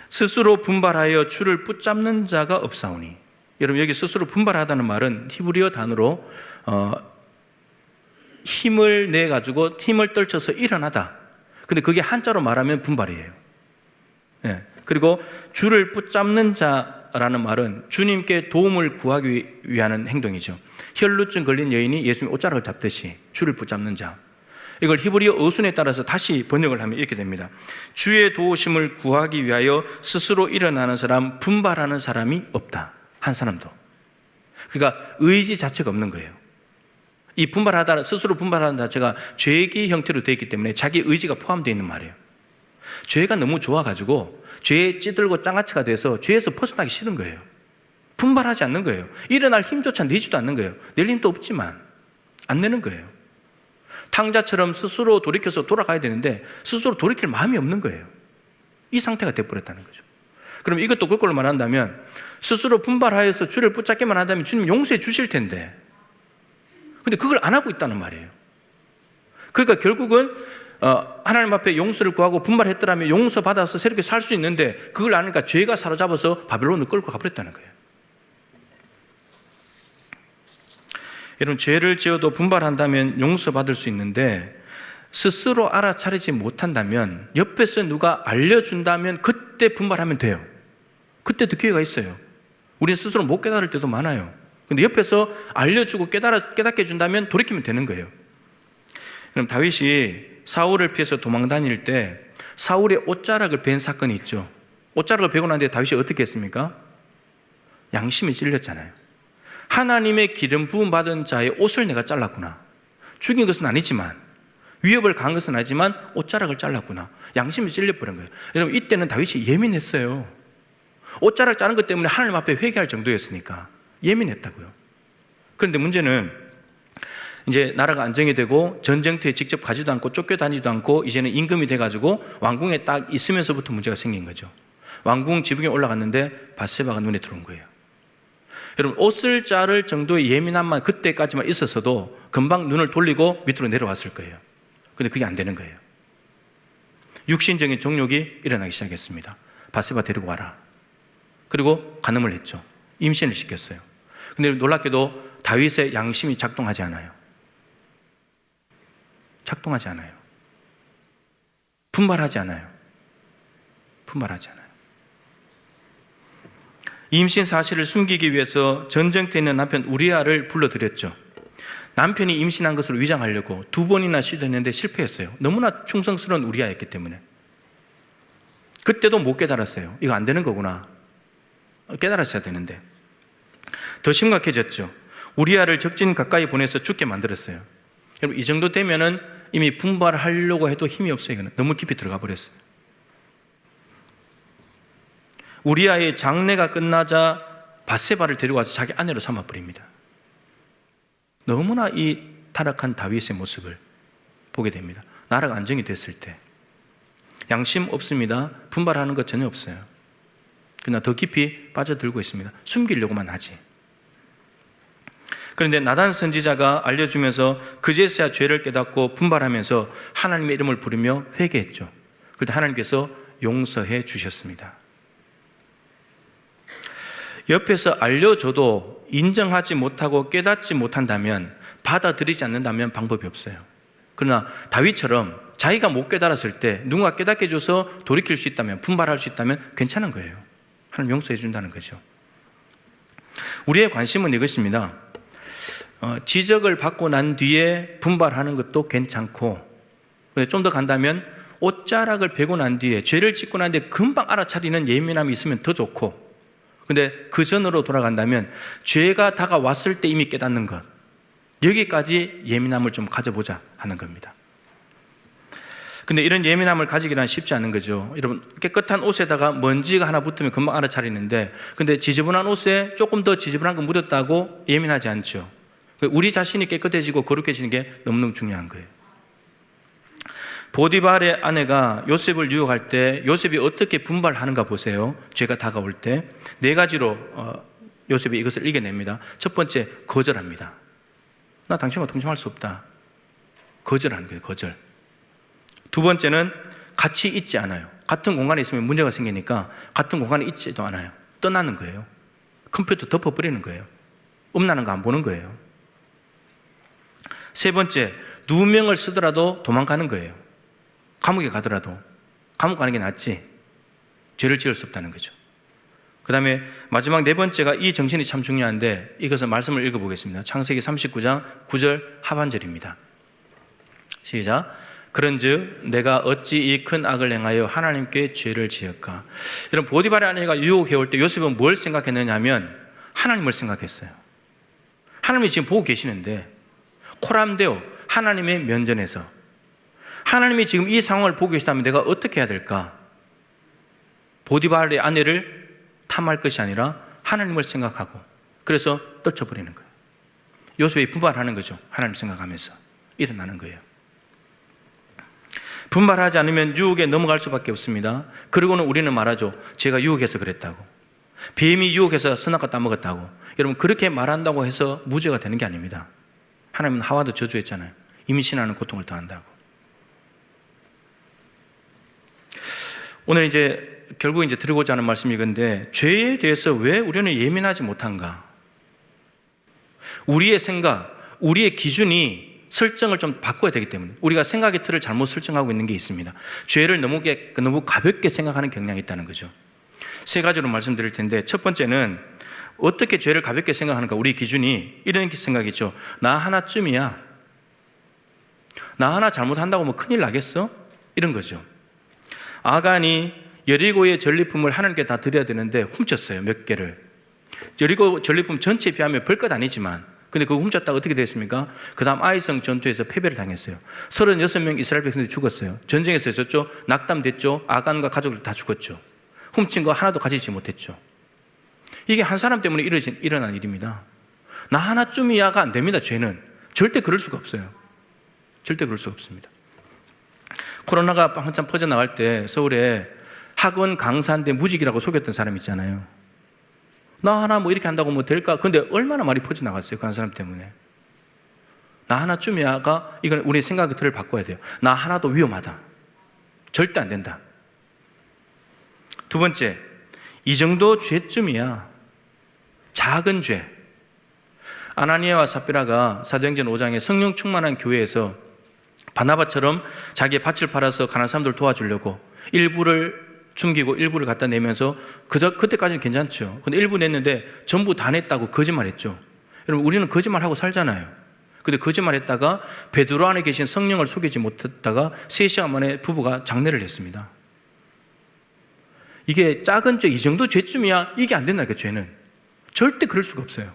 스스로 분발하여 주를 붙잡는 자가 없사오니. 여러분, 여기 스스로 분발하다는 말은 히브리어 단어로 힘을 내가지고 힘을 떨쳐서 일어나다. 근데 그게 한자로 말하면 분발이에요. 네. 그리고 주를 붙잡는 자라는 말은 주님께 도움을 구하기 위한 행동이죠. 혈루증 걸린 여인이 예수님 옷자락을 잡듯이 주를 붙잡는 자. 이걸 히브리어 어순에 따라서 다시 번역을 하면 이렇게 됩니다. 주의 도우심을 구하기 위하여 스스로 일어나는 사람, 분발하는 사람이 없다. 한 사람도. 그러니까 의지 자체가 없는 거예요. 이 분발하다, 스스로 분발하는 자체가 죄기 형태로 되어 있기 때문에 자기 의지가 포함되어 있는 말이에요. 죄가 너무 좋아가지고 죄에 찌들고 장아찌가 돼서 죄에서 벗어나기 싫은 거예요. 분발하지 않는 거예요. 일어날 힘조차 내지도 않는 거예요. 낼 힘도 없지만 안 내는 거예요. 탕자처럼 스스로 돌이켜서 돌아가야 되는데 스스로 돌이킬 마음이 없는 거예요. 이 상태가 돼버렸다는 거죠. 그럼 이것도 거꾸로 말한다면 스스로 분발하여서 주를 붙잡기만 한다면 주님 용서해 주실 텐데 근데 그걸 안 하고 있다는 말이에요. 그러니까 결국은 하나님 앞에 용서를 구하고 분발했더라면 용서받아서 새롭게 살 수 있는데 그걸 안 하니까 죄가 사로잡아서 바벨론을 끌고 가버렸다는 거예요. 여러분, 죄를 지어도 분발한다면 용서받을 수 있는데 스스로 알아차리지 못한다면 옆에서 누가 알려준다면 그때 분발하면 돼요. 그때도 기회가 있어요. 우리는 스스로 못 깨달을 때도 많아요. 근데 옆에서 알려주고 깨닫게 해준다면 돌이키면 되는 거예요. 그럼 다윗이 사울을 피해서 도망 다닐 때 사울의 옷자락을 벤 사건이 있죠. 옷자락을 베고 난 뒤에 다윗이 어떻게 했습니까? 양심이 찔렸잖아요. 하나님의 기름 부음 받은 자의 옷을 내가 잘랐구나. 죽인 것은 아니지만 위협을 가한 것은 아니지만 옷자락을 잘랐구나. 양심이 찔려버린 거예요. 여러분, 이때는 다윗이 예민했어요. 옷자락 자른 것 때문에 하나님 앞에 회개할 정도였으니까 예민했다고요. 그런데 문제는 이제 나라가 안정이 되고 전쟁터에 직접 가지도 않고 쫓겨다니지도 않고 이제는 임금이 돼가지고 왕궁에 딱 있으면서부터 문제가 생긴 거죠. 왕궁 지붕에 올라갔는데 밧세바가 눈에 들어온 거예요. 여러분, 옷을 자를 정도의 예민함만 그때까지만 있었어도 금방 눈을 돌리고 밑으로 내려왔을 거예요. 근데 그게 안 되는 거예요. 육신적인 정욕이 일어나기 시작했습니다. 밧세바 데리고 와라. 그리고 간음을 했죠. 임신을 시켰어요. 근데 놀랍게도 다윗의 양심이 작동하지 않아요. 작동하지 않아요. 분발하지 않아요. 분발하지 않아요. 임신 사실을 숨기기 위해서 전쟁터에 있는 남편 우리아를 불러들였죠. 남편이 임신한 것을 위장하려고 2번이나 시도했는데 실패했어요. 너무나 충성스러운 우리아였기 때문에. 그때도 못 깨달았어요. 이거 안 되는 거구나. 깨달았어야 되는데. 더 심각해졌죠. 우리아를 적진 가까이 보내서 죽게 만들었어요. 여러분, 이 정도 되면은 이미 분발하려고 해도 힘이 없어요. 이거는 너무 깊이 들어가 버렸어요. 우리아의 장례가 끝나자 밧세바를 데려가서 자기 아내로 삼아버립니다. 너무나 이 타락한 다윗의 모습을 보게 됩니다. 나라가 안정이 됐을 때 양심 없습니다. 분발하는 것 전혀 없어요. 그러나 더 깊이 빠져들고 있습니다. 숨기려고만 하지. 그런데 나단 선지자가 알려주면서 그제서야 죄를 깨닫고 분발하면서 하나님의 이름을 부르며 회개했죠. 그때 하나님께서 용서해 주셨습니다. 옆에서 알려줘도 인정하지 못하고 깨닫지 못한다면, 받아들이지 않는다면 방법이 없어요. 그러나 다윗처럼 자기가 못 깨달았을 때 누군가 깨닫게 해줘서 돌이킬 수 있다면, 분발할 수 있다면 괜찮은 거예요. 하나님 용서해 준다는 거죠. 우리의 관심은 이것입니다. 지적을 받고 난 뒤에 분발하는 것도 괜찮고, 좀 더 간다면 옷자락을 베고 난 뒤에, 죄를 짓고 난 뒤에 금방 알아차리는 예민함이 있으면 더 좋고, 근데 그 전으로 돌아간다면 죄가 다가왔을 때 이미 깨닫는 것, 여기까지 예민함을 좀 가져보자 하는 겁니다. 근데 이런 예민함을 가지기란 쉽지 않은 거죠. 여러분, 깨끗한 옷에다가 먼지가 하나 붙으면 금방 알아차리는데, 근데 지저분한 옷에 조금 더 지저분한 거 묻었다고 예민하지 않죠. 우리 자신이 깨끗해지고 거룩해지는 게 너무너무 중요한 거예요. 보디발의 아내가 요셉을 유혹할 때 요셉이 어떻게 분발하는가 보세요. 죄가 다가올 때 4가지로 요셉이 이것을 이겨냅니다. 첫 번째, 거절합니다. 나 당신과 동침할 수 없다. 거절하는 거예요. 거절. 두 번째는 같이 있지 않아요. 같은 공간에 있으면 문제가 생기니까 같은 공간에 있지도 않아요. 떠나는 거예요. 컴퓨터 덮어버리는 거예요. 음란한 거 안 보는 거예요. 세 번째, 누명을 쓰더라도 도망가는 거예요. 감옥에 가더라도 감옥 가는 게 낫지 죄를 지을 수 없다는 거죠. 그 다음에 마지막 4번째가 이 정신이 참 중요한데, 이것은 말씀을 읽어보겠습니다. 창세기 39장 9절 하반절입니다. 시작. 그런즉 내가 어찌 이 큰 악을 행하여 하나님께 죄를 지을까. 여러분, 보디발의 아내가 유혹해올 때 요셉은 뭘 생각했느냐 하면 하나님을 생각했어요. 하나님이 지금 보고 계시는데, 코람데오, 하나님의 면전에서 하나님이 지금 이 상황을 보고 계시다면 내가 어떻게 해야 될까? 보디발의 아내를 탐할 것이 아니라 하나님을 생각하고, 그래서 떨쳐버리는 거예요. 요셉이 분발하는 거죠. 하나님 생각하면서 일어나는 거예요. 분발하지 않으면 유혹에 넘어갈 수밖에 없습니다. 그리고는 우리는 말하죠. 제가 유혹해서 그랬다고, 뱀이 유혹해서 선악과 따먹었다고. 여러분, 그렇게 말한다고 해서 무죄가 되는 게 아닙니다. 하나님은 하와도 저주했잖아요. 임신하는 고통을 더한다고. 오늘 결국 드리고자 하는 말씀이 이건데, 죄에 대해서 왜 우리는 예민하지 못한가? 우리의 생각, 우리의 기준이 설정을 좀 바꿔야 되기 때문에, 우리가 생각의 틀을 잘못 설정하고 있는 게 있습니다. 죄를 너무 가볍게 생각하는 경향이 있다는 거죠. 3가지로 말씀드릴 텐데, 첫 번째는 어떻게 죄를 가볍게 생각하는가? 우리 기준이 이런 생각이죠. 나 하나쯤이야. 나 하나 잘못한다고 뭐 큰일 나겠어? 이런 거죠. 아간이 여리고의 전리품을 하나님께 다 드려야 되는데 훔쳤어요. 몇 개를. 여리고 전리품 전체에 비하면 별것 아니지만, 근데 그거 훔쳤다가 어떻게 됐습니까? 그 다음 아이성 전투에서 패배를 당했어요. 36명 이스라엘 백성들이 죽었어요. 전쟁에서 졌죠. 낙담됐죠. 아간과 가족들 다 죽었죠. 훔친 거 하나도 가지지 못했죠. 이게 한 사람 때문에 일어난 일입니다. 나 하나쯤이야가 안 됩니다. 죄는 절대 그럴 수가 없어요. 절대 그럴 수가 없습니다. 코로나가 한참 퍼져나갈 때 서울에 학원 강사인데 무직이라고 속였던 사람 있잖아요. 나 하나 뭐 이렇게 한다고 뭐 될까? 근데 얼마나 많이 퍼져나갔어요. 그 한 사람 때문에. 나 하나쯤이야가, 이건 우리 생각의 틀을 바꿔야 돼요. 나 하나도 위험하다. 절대 안 된다. 두 번째, 이 정도 죄쯤이야. 작은 죄. 아나니아와 삽비라가 사도행전 5장에 성령 충만한 교회에서 바나바처럼 자기의 밭을 팔아서 가난한 사람들 도와주려고 일부를 숨기고 일부를 갖다 내면서 그때까지는 괜찮죠. 근데 일부 냈는데 전부 다 냈다고 거짓말했죠. 여러분, 우리는 거짓말하고 살잖아요. 근데 거짓말했다가 베드로 안에 계신 성령을 속이지 못했다가 3시간 만에 부부가 장례를 했습니다. 이게 작은 죄, 이 정도 죄쯤이야 이게 안 된다니까. 죄는 절대 그럴 수가 없어요.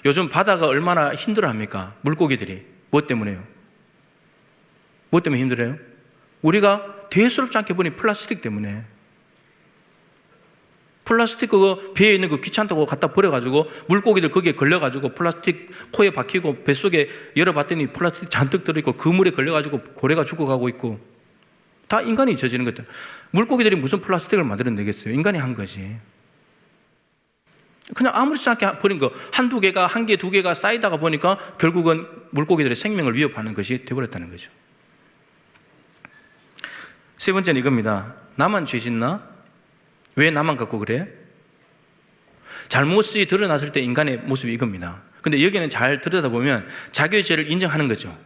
요즘 바다가 얼마나 힘들어합니까? 물고기들이. 뭐 때문에요? 뭐 때문에 힘들어요? 우리가 대수롭지 않게 보니 플라스틱 때문에. 플라스틱 그거 배에 있는 거 귀찮다고 갖다 버려가지고 물고기들 거기에 걸려가지고 플라스틱 코에 박히고 뱃속에 열어봤더니 플라스틱 잔뜩 들어있고 그 물에 걸려가지고 고래가 죽어가고 있고, 다 인간이 저지른 것들. 물고기들이 무슨 플라스틱을 만들어내겠어요? 인간이 한 거지. 그냥 아무렇지 않게 버린 거 한두 개가, 한 개, 두 개가 쌓이다가 보니까 결국은 물고기들의 생명을 위협하는 것이 되어버렸다는 거죠. 세 번째는 이겁니다. 나만 죄 짓나? 왜 나만 갖고 그래? 잘못이 드러났을 때 인간의 모습이 이겁니다. 근데 여기는 잘 들여다보면 자기의 죄를 인정하는 거죠.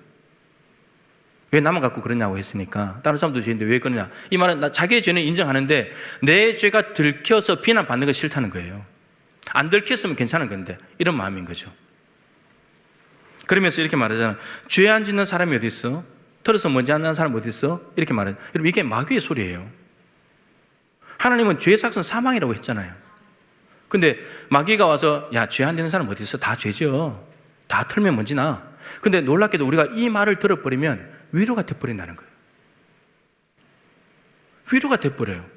왜 나만 갖고 그러냐고 했으니까. 다른 사람도 죄인데 왜 그러냐. 이 말은 자기의 죄는 인정하는데 내 죄가 들켜서 비난받는 거 싫다는 거예요. 안 들켰으면 괜찮은 건데, 이런 마음인 거죠. 그러면서 이렇게 말하잖아요. 죄 안 짓는 사람이 어디 있어? 털어서 먼지 안 나는 사람 어디 있어? 이렇게 말해요. 여러분, 이게 마귀의 소리예요. 하나님은 죄의 삭은 사망이라고 했잖아요. 근데 마귀가 와서 야, 죄 안 되는 사람 어디 있어? 다 죄죠. 다 털면 먼지 나. 근데 놀랍게도 우리가 이 말을 들어버리면 위로가 돼버린다는 거예요. 위로가 돼버려요.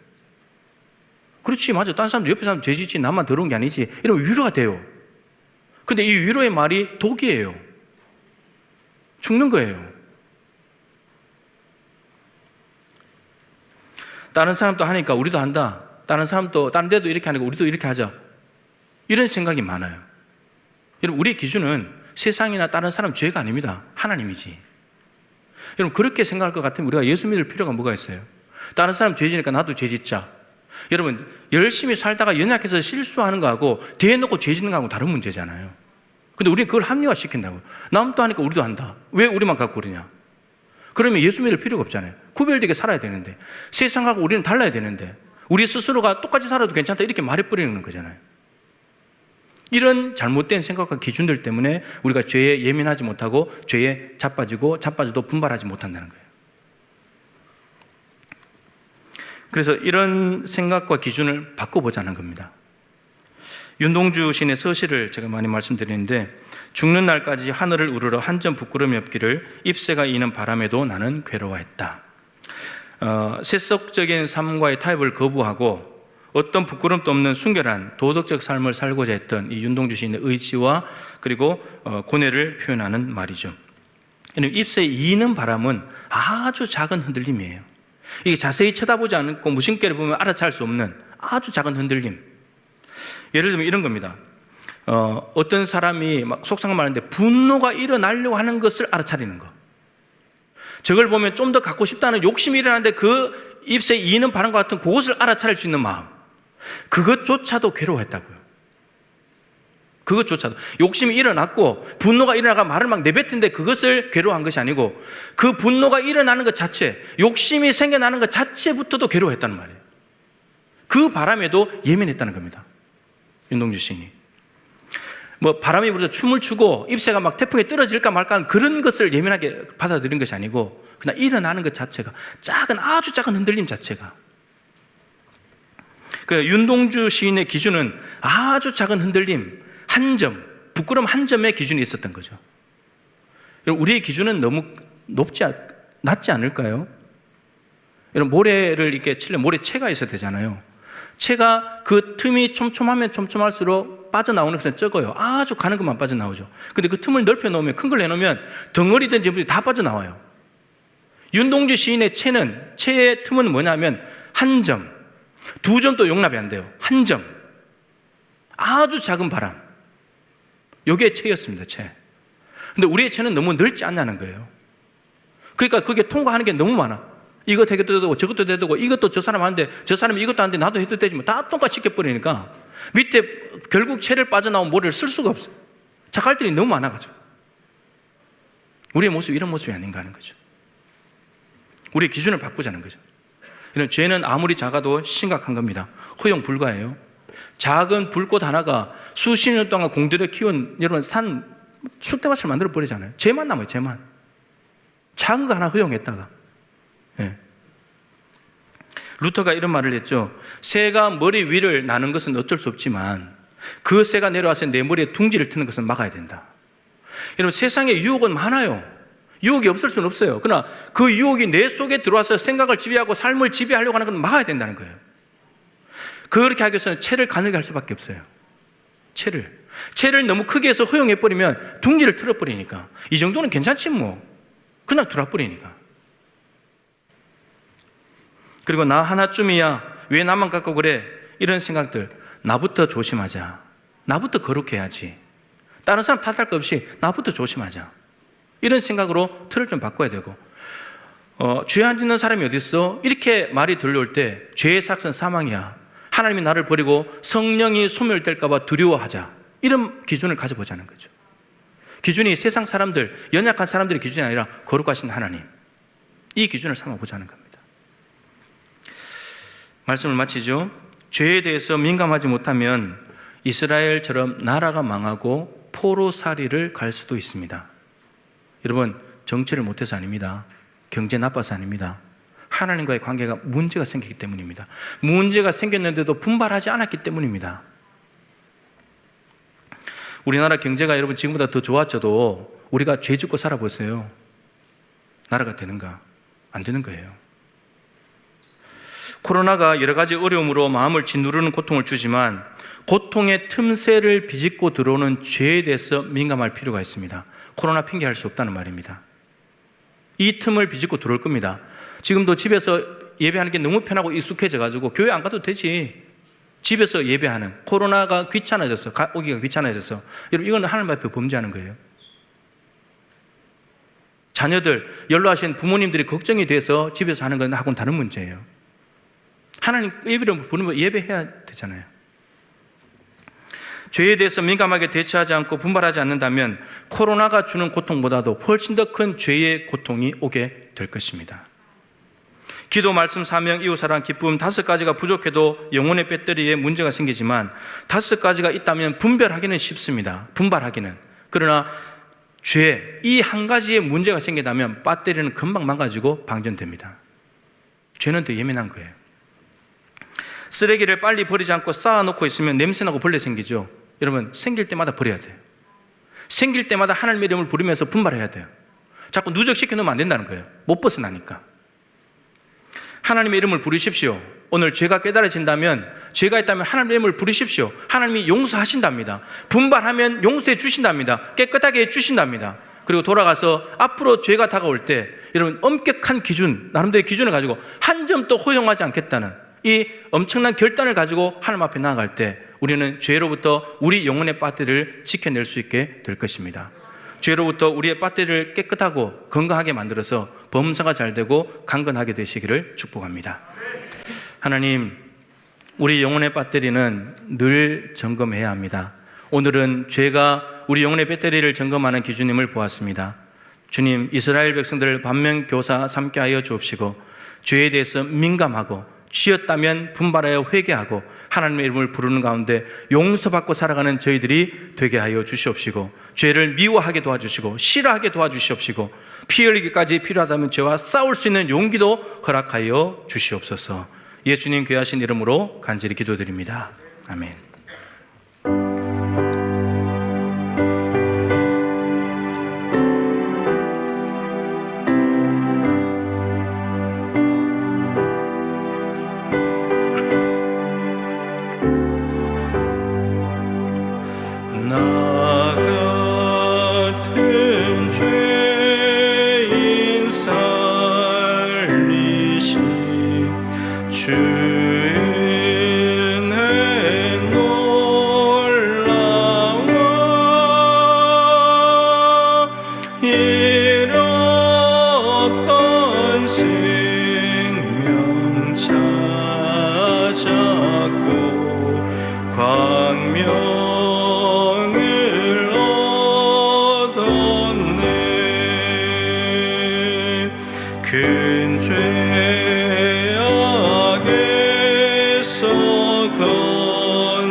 그렇지, 맞아. 다른 사람도 옆에 사람 죄 짓지 나만 더러운 게 아니지. 이러면 위로가 돼요. 근데 이 위로의 말이 독이에요. 죽는 거예요. 다른 사람도 하니까 우리도 한다. 다른 사람도, 다른 데도 이렇게 하니까 우리도 이렇게 하자. 이런 생각이 많아요. 여러분, 우리의 기준은 세상이나 다른 사람 죄가 아닙니다. 하나님이지. 여러분, 그렇게 생각할 것 같으면 우리가 예수 믿을 필요가 뭐가 있어요? 다른 사람 죄 지니까 나도 죄 짓자. 여러분, 열심히 살다가 연약해서 실수하는 거하고 대놓고 죄 짓는 거하고 다른 문제잖아요. 근데 우리는 그걸 합리화시킨다고요. 남도 하니까 우리도 한다. 왜 우리만 갖고 그러냐? 그러면 예수 믿을 필요가 없잖아요. 구별되게 살아야 되는데, 세상하고 우리는 달라야 되는데, 우리 스스로가 똑같이 살아도 괜찮다 이렇게 말해버리는 거잖아요. 이런 잘못된 생각과 기준들 때문에 우리가 죄에 예민하지 못하고 죄에 자빠져도 분발하지 못한다는 거예요. 그래서 이런 생각과 기준을 바꿔보자는 겁니다. 윤동주 시인의 서시를 제가 많이 말씀드리는데, 죽는 날까지 하늘을 우러러 한 점 부끄러움이 없기를 잎새가 이는 바람에도 나는 괴로워했다. 세속적인 삶과의 타협을 거부하고 어떤 부끄럼도 없는 순결한 도덕적 삶을 살고자 했던 이 윤동주 시인의 의지와 그리고 고뇌를 표현하는 말이죠. 잎새 이는 바람은 아주 작은 흔들림이에요. 이게 자세히 쳐다보지 않고 무심결에 보면 알아차릴 수 없는 아주 작은 흔들림. 예를 들면 이런 겁니다. 어떤 사람이 막 속상한 말인데 분노가 일어나려고 하는 것을 알아차리는 거. 저걸 보면 좀 더 갖고 싶다는 욕심이 일어나는데 그 잎새 이는 바람과 같은 그것을 알아차릴 수 있는 마음. 그것조차도 괴로워했다고요. 그것조차도. 욕심이 일어났고 분노가 일어나가 말을 막 내뱉는데 그것을 괴로워한 것이 아니고 그 분노가 일어나는 것 자체, 욕심이 생겨나는 것 자체부터도 괴로워했다는 말이에요. 그 바람에도 예민했다는 겁니다. 윤동주 시인이. 뭐 바람이 불어서 춤을 추고 잎새가 막 태풍에 떨어질까 말까 하는 그런 것을 예민하게 받아들인 것이 아니고 그냥 일어나는 것 자체가, 아주 작은 흔들림 자체가. 그 윤동주 시인의 기준은 아주 작은 흔들림, 한 점, 부끄러움 한 점의 기준이 있었던 거죠. 우리의 기준은 너무 낮지 않을까요? 여러분, 모래를 이렇게 치려면 모래채가 있어야 되잖아요. 채가 그 틈이 촘촘하면 촘촘할수록 빠져나오는 것은 적어요. 아주 가는 것만 빠져나오죠. 근데 그 틈을 넓혀 놓으면, 큰 걸 내놓으면 덩어리든지 다 빠져나와요. 윤동주 시인의 채의 틈은 뭐냐면 한 점, 두 점도 용납이 안 돼요. 한 점. 아주 작은 바람. 이게 채였습니다, 채. 근데 우리의 채는 너무 넓지 않냐는 거예요. 그러니까 그게 통과하는 게 너무 많아. 이것 해도 되고 저것도 해도 되고 이것도 저 사람 하는데 저 사람이 이것도 하는데 나도 해도 되지 뭐 다 똑같이 시켜버리니까 밑에 결국 채를 빠져나온 모래를 쓸 수가 없어요. 자갈들이 너무 많아가지고. 우리의 모습이 이런 모습이 아닌가 하는 거죠. 우리의 기준을 바꾸자는 거죠. 이런 죄는 아무리 작아도 심각한 겁니다. 허용 불가해요. 작은 불꽃 하나가 수십 년 동안 공들여 키운 여러분 산 쑥대밭을 만들어 버리잖아요. 죄만 남아요. 죄만. 작은 거 하나 허용했다가. 예. 루터가 이런 말을 했죠. 새가 머리 위를 나는 것은 어쩔 수 없지만 그 새가 내려와서 내 머리에 둥지를 트는 것은 막아야 된다. 여러분 세상에 유혹은 많아요. 유혹이 없을 수는 없어요. 그러나 그 유혹이 내 속에 들어와서 생각을 지배하고 삶을 지배하려고 하는 건 막아야 된다는 거예요. 그렇게 하기 위해서는 채를 가늘게 할 수밖에 없어요. 채를 너무 크게 해서 허용해버리면 둥지를 틀어버리니까 이 정도는 괜찮지 뭐. 그냥 들어버리니까. 그리고 나 하나쯤이야 왜 나만 갖고 그래 이런 생각들 나부터 조심하자. 나부터 거룩해야지. 다른 사람 탓할 것 없이 나부터 조심하자. 이런 생각으로 틀을 좀 바꿔야 되고 죄 안 짓는 사람이 어디 있어? 이렇게 말이 들려올 때 죄의 삭은 사망이야. 하나님이 나를 버리고 성령이 소멸될까 봐 두려워하자. 이런 기준을 가져보자는 거죠. 기준이 세상 사람들, 연약한 사람들의 기준이 아니라 거룩하신 하나님. 이 기준을 삼아보자는 겁니다. 말씀을 마치죠. 죄에 대해서 민감하지 못하면 이스라엘처럼 나라가 망하고 포로살이를 갈 수도 있습니다. 여러분, 정치를 못해서 아닙니다. 경제 나빠서 아닙니다. 하나님과의 관계가 문제가 생기기 때문입니다. 문제가 생겼는데도 분발하지 않았기 때문입니다. 우리나라 경제가 여러분 지금보다 더 좋아져도 우리가 죄 짓고 살아보세요. 나라가 되는가? 안 되는 거예요. 코로나가 여러 가지 어려움으로 마음을 짓누르는 고통을 주지만 고통의 틈새를 비집고 들어오는 죄에 대해서 민감할 필요가 있습니다. 코로나 핑계할 수 없다는 말입니다. 이 틈을 비집고 들어올 겁니다. 지금도 집에서 예배하는 게 너무 편하고 익숙해져가지고 교회 안 가도 되지. 집에서 예배하는 코로나가 귀찮아져서 오기가 귀찮아져서 여러분 이건 하나님 앞에 범죄하는 거예요. 자녀들 연로하신 부모님들이 걱정이 돼서 집에서 하는 건 하고는 다른 문제예요. 하나님 예배를 부르면 예배해야 되잖아요. 죄에 대해서 민감하게 대처하지 않고 분발하지 않는다면 코로나가 주는 고통보다도 훨씬 더 큰 죄의 고통이 오게 될 것입니다. 기도, 말씀, 사명, 이웃사랑, 기쁨 5가지가 부족해도 영혼의 배터리에 문제가 생기지만 5가지가 있다면 분별하기는 쉽습니다. 분발하기는. 그러나 죄, 이 한 가지에 문제가 생기다면 배터리는 금방 망가지고 방전됩니다. 죄는 더 예민한 거예요. 쓰레기를 빨리 버리지 않고 쌓아놓고 있으면 냄새나고 벌레 생기죠. 여러분 생길 때마다 버려야 돼요. 생길 때마다 하나님의 이름을 부르면서 분발해야 돼요. 자꾸 누적시켜 놓으면 안 된다는 거예요. 못 벗어나니까. 하나님의 이름을 부르십시오. 오늘 죄가 깨달아진다면, 죄가 있다면 하나님의 이름을 부르십시오. 하나님이 용서하신답니다. 분발하면 용서해 주신답니다. 깨끗하게 해 주신답니다. 그리고 돌아가서 앞으로 죄가 다가올 때 여러분 엄격한 기준, 나름대로의 기준을 가지고 한 점도 허용하지 않겠다는 이 엄청난 결단을 가지고 하나님 앞에 나아갈 때 우리는 죄로부터 우리 영혼의 배터리를 지켜낼 수 있게 될 것입니다. 죄로부터 우리의 배터리를 깨끗하고 건강하게 만들어서 범사가 잘 되고 강건하게 되시기를 축복합니다. 하나님, 우리 영혼의 배터리는 늘 점검해야 합니다. 오늘은 죄가 우리 영혼의 배터리를 점검하는 기준임을 보았습니다. 주님, 이스라엘 백성들을 반면교사 삼게 하여 주옵시고 죄에 대해서 민감하고 쥐었다면 분발하여 회개하고 하나님의 이름을 부르는 가운데 용서받고 살아가는 저희들이 되게 하여 주시옵시고 죄를 미워하게 도와주시고 싫어하게 도와주시옵시고 피 흘리기까지 필요하다면 죄와 싸울 수 있는 용기도 허락하여 주시옵소서. 예수님 귀하신 이름으로 간절히 기도드립니다. 아멘. 잃었던 큰 죄악에서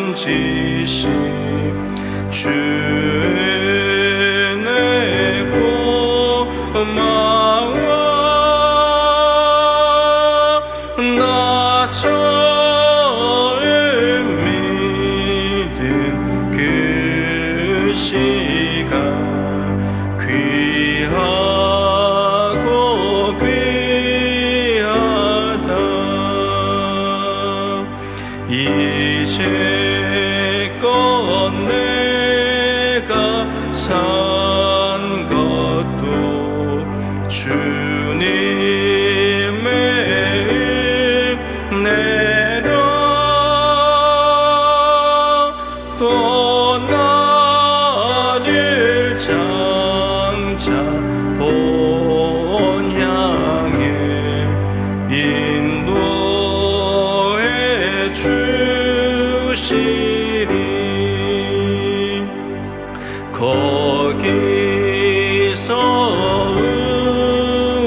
건지시 주의 내 고마워 나 처음 믿은 그 시간 귀하고 귀하다 이제껏 내가 산 것도 주님의 은혜라 또 나를 장차 본향에 인도해 주시리 거기서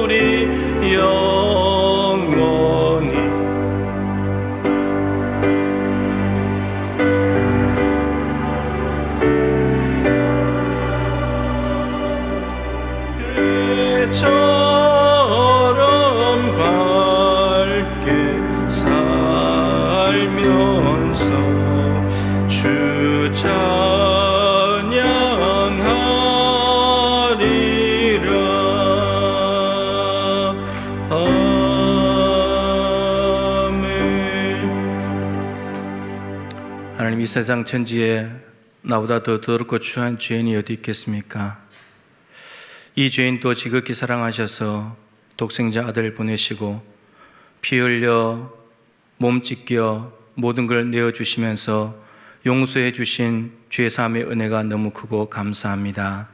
우리 영원히 해처럼 밝게 살면서 주 찬양하리라 아멘. 하나님, 이 세상 천지에 나보다 더 더럽고 추한 죄인이 어디 있겠습니까? 이 죄인도 지극히 사랑하셔서 독생자 아들을 보내시고 피 흘려 몸 찢겨 모든 걸 내어주시면서 용서해 주신 죄사함의 은혜가 너무 크고 감사합니다.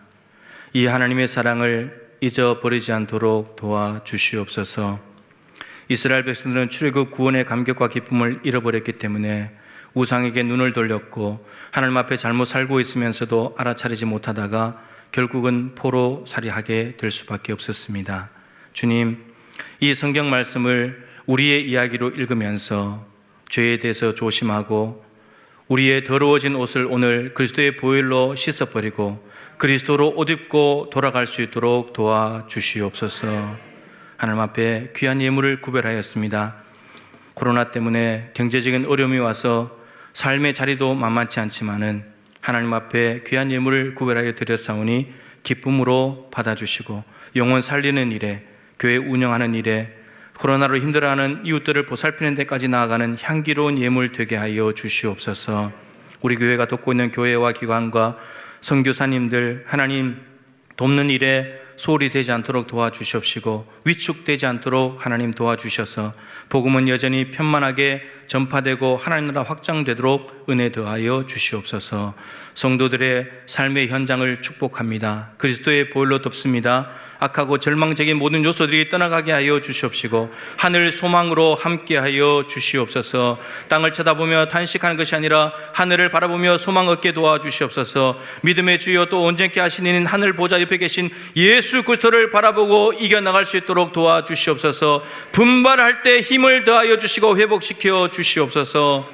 이 하나님의 사랑을 잊어버리지 않도록 도와주시옵소서. 이스라엘 백성들은 출애굽 구원의 감격과 기쁨을 잃어버렸기 때문에 우상에게 눈을 돌렸고 하나님 앞에 잘못 살고 있으면서도 알아차리지 못하다가 결국은 포로 살이하게 될 수밖에 없었습니다. 주님, 이 성경 말씀을 우리의 이야기로 읽으면서 죄에 대해서 조심하고 우리의 더러워진 옷을 오늘 그리스도의 보혈로 씻어버리고 그리스도로 옷 입고 돌아갈 수 있도록 도와주시옵소서. 하나님 앞에 귀한 예물을 구별하였습니다. 코로나 때문에 경제적인 어려움이 와서 삶의 자리도 만만치 않지만은 하나님 앞에 귀한 예물을 구별하여 드렸사오니 기쁨으로 받아주시고 영혼 살리는 일에, 교회 운영하는 일에, 코로나로 힘들어하는 이웃들을 보살피는 데까지 나아가는 향기로운 예물 되게 하여 주시옵소서. 우리 교회가 돕고 있는 교회와 기관과 선교사님들 하나님 돕는 일에 소홀히 되지 않도록 도와주시옵시고 위축되지 않도록 하나님 도와주셔서 복음은 여전히 편만하게 전파되고 하나님 나라 확장되도록 은혜 더하여 주시옵소서. 성도들의 삶의 현장을 축복합니다. 그리스도의 보혈로 덮습니다. 악하고 절망적인 모든 요소들이 떠나가게 하여 주시옵시고 하늘 소망으로 함께하여 주시옵소서. 땅을 쳐다보며 탄식하는 것이 아니라 하늘을 바라보며 소망 얻게 도와주시옵소서. 믿음의 주여 또 온전케 하시는 하늘 보좌 옆에 계신 예수 그리스도를 바라보고 이겨나갈 수 있도록 도와주시옵소서. 분발할 때 힘을 더하여 주시고 회복시켜 주시옵소서.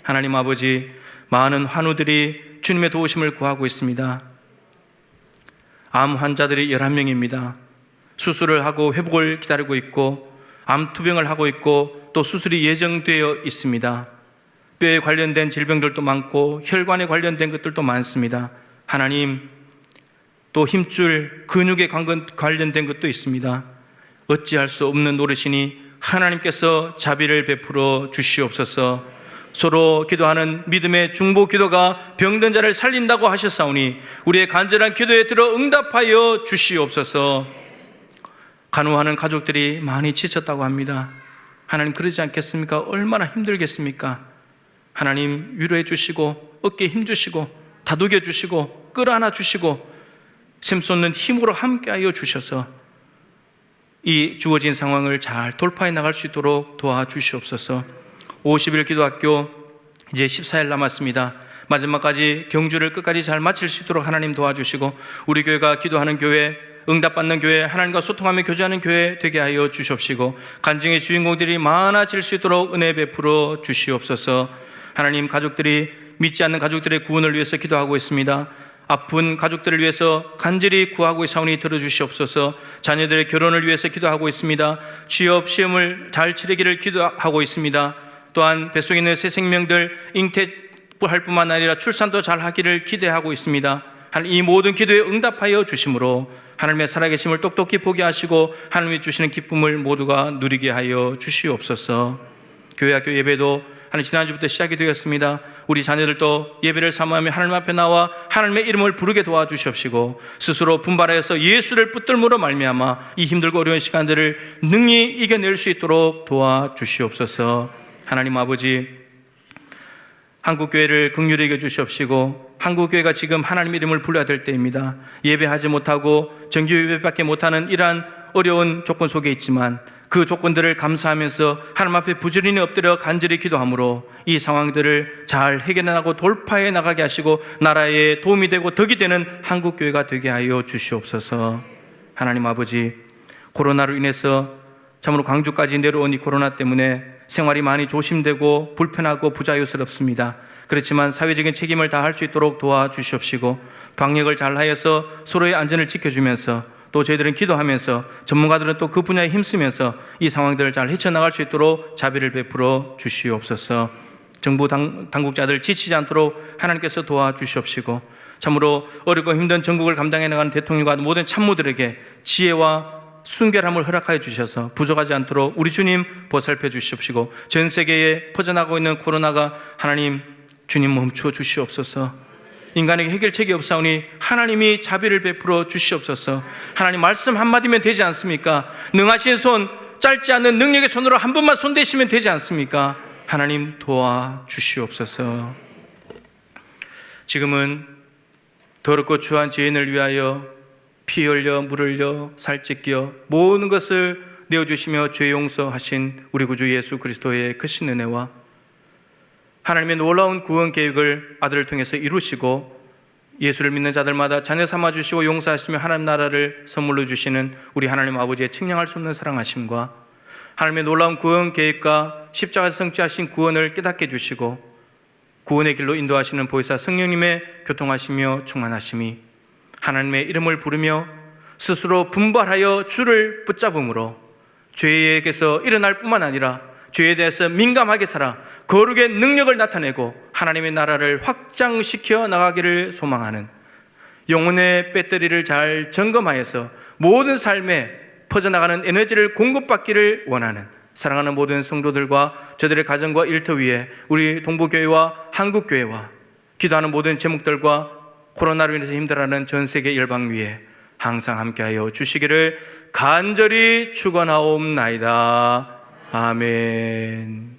하나님 아버지, 많은 환우들이 주님의 도우심을 구하고 있습니다. 암 환자들이 11명입니다. 수술을 하고 회복을 기다리고 있고 암 투병을 하고 있고 또 수술이 예정되어 있습니다. 뼈에 관련된 질병들도 많고 혈관에 관련된 것들도 많습니다. 하나님, 또 힘줄 근육에 관련된 것도 있습니다. 어찌할 수 없는 노릇이니 하나님께서 자비를 베풀어 주시옵소서. 서로 기도하는 믿음의 중보 기도가 병든 자를 살린다고 하셨사오니 우리의 간절한 기도에 들어 응답하여 주시옵소서. 간호하는 가족들이 많이 지쳤다고 합니다. 하나님, 그러지 않겠습니까? 얼마나 힘들겠습니까? 하나님, 위로해 주시고 어깨에 힘 주시고 다독여 주시고 끌어안아 주시고 샘솟는 힘으로 함께하여 주셔서 이 주어진 상황을 잘 돌파해 나갈 수 있도록 도와주시옵소서. 50일 기도학교 이제 14일 남았습니다. 마지막까지 경주를 끝까지 잘 마칠 수 있도록 하나님 도와주시고 우리 교회가 기도하는 교회 응답받는 교회, 하나님과 소통하며 교제하는 교회 되게 하여 주시옵시고, 간증의 주인공들이 많아질 수 있도록 은혜 베풀어 주시옵소서. 하나님, 가족들이 믿지 않는 가족들의 구원을 위해서 기도하고 있습니다. 아픈 가족들을 위해서 간절히 구하고 있사오니 들어주시옵소서. 자녀들의 결혼을 위해서 기도하고 있습니다. 취업 시험을 잘 치르기를 기도하고 있습니다. 또한 뱃속에 있는 새 생명들 잉태할 뿐만 아니라 출산도 잘 하기를 기대하고 있습니다. 이 모든 기도에 응답하여 주심으로 하나님의 살아계심을 똑똑히 보게 하시고 하나님이 주시는 기쁨을 모두가 누리게 하여 주시옵소서. 교회학교 예배도 지난주부터 시작이 되었습니다. 우리 자녀들도 예배를 사모하며 하나님 앞에 나와 하나님의 이름을 부르게 도와주시옵시고, 스스로 분발하여서 예수를 붙들므로 말미암아 이 힘들고 어려운 시간들을 능히 이겨낼 수 있도록 도와주시옵소서. 하나님 아버지, 한국교회를 긍휼히 여겨 주시옵시고, 한국교회가 지금 하나님 이름을 불러야 될 때입니다. 예배하지 못하고 정규 예배밖에 못하는 이러한 어려운 조건 속에 있지만 그 조건들을 감사하면서 하나님 앞에 부지런히 엎드려 간절히 기도함으로 이 상황들을 잘 해결하고 돌파해 나가게 하시고 나라에 도움이 되고 덕이 되는 한국교회가 되게 하여 주시옵소서. 하나님 아버지, 코로나로 인해서 참으로 광주까지 내려온 이 코로나 때문에 생활이 많이 조심되고 불편하고 부자유스럽습니다. 그렇지만 사회적인 책임을 다할 수 있도록 도와주시옵시고, 방역을 잘 하여서 서로의 안전을 지켜주면서 또 저희들은 기도하면서 전문가들은 또 그 분야에 힘쓰면서 이 상황들을 잘 헤쳐나갈 수 있도록 자비를 베풀어 주시옵소서. 정부 당국자들 지치지 않도록 하나님께서 도와주시옵시고, 참으로 어렵고 힘든 전국을 감당해 나가는 대통령과 모든 참모들에게 지혜와 순결함을 허락하여 주셔서 부족하지 않도록 우리 주님 보살펴 주시옵시고, 전 세계에 퍼져나가고 있는 코로나가 하나님 주님 멈춰 주시옵소서. 인간에게 해결책이 없사오니 하나님이 자비를 베풀어 주시옵소서. 하나님, 말씀 한마디면 되지 않습니까? 능하신 손, 짧지 않는 능력의 손으로 한 번만 손대시면 되지 않습니까? 하나님 도와주시옵소서. 지금은 더럽고 추한 죄인을 위하여 피 흘려 물 흘려 살찢겨 모든 것을 내어주시며 죄 용서하신 우리 구주 예수 그리스도의 크신 은혜와 하나님의 놀라운 구원 계획을 아들을 통해서 이루시고 예수를 믿는 자들마다 자녀 삼아주시고 용서하시며 하나님 나라를 선물로 주시는 우리 하나님 아버지의 측량할 수 없는 사랑하심과 하나님의 놀라운 구원 계획과 십자가에서 성취하신 구원을 깨닫게 해주시고 구원의 길로 인도하시는 보혜사 성령님의 교통하시며 충만하심이 하나님의 이름을 부르며 스스로 분발하여 주를 붙잡음으로 죄에게서 일어날 뿐만 아니라 죄에 대해서 민감하게 살아 거룩의 능력을 나타내고 하나님의 나라를 확장시켜 나가기를 소망하는, 영혼의 배터리를 잘 점검하여서 모든 삶에 퍼져나가는 에너지를 공급받기를 원하는 사랑하는 모든 성도들과 저들의 가정과 일터 위에 우리 동부교회와 한국교회와 기도하는 모든 제목들과 코로나로 인해서 힘들어하는 전 세계 열방 위에 항상 함께하여 주시기를 간절히 축원하옵나이다. 아멘.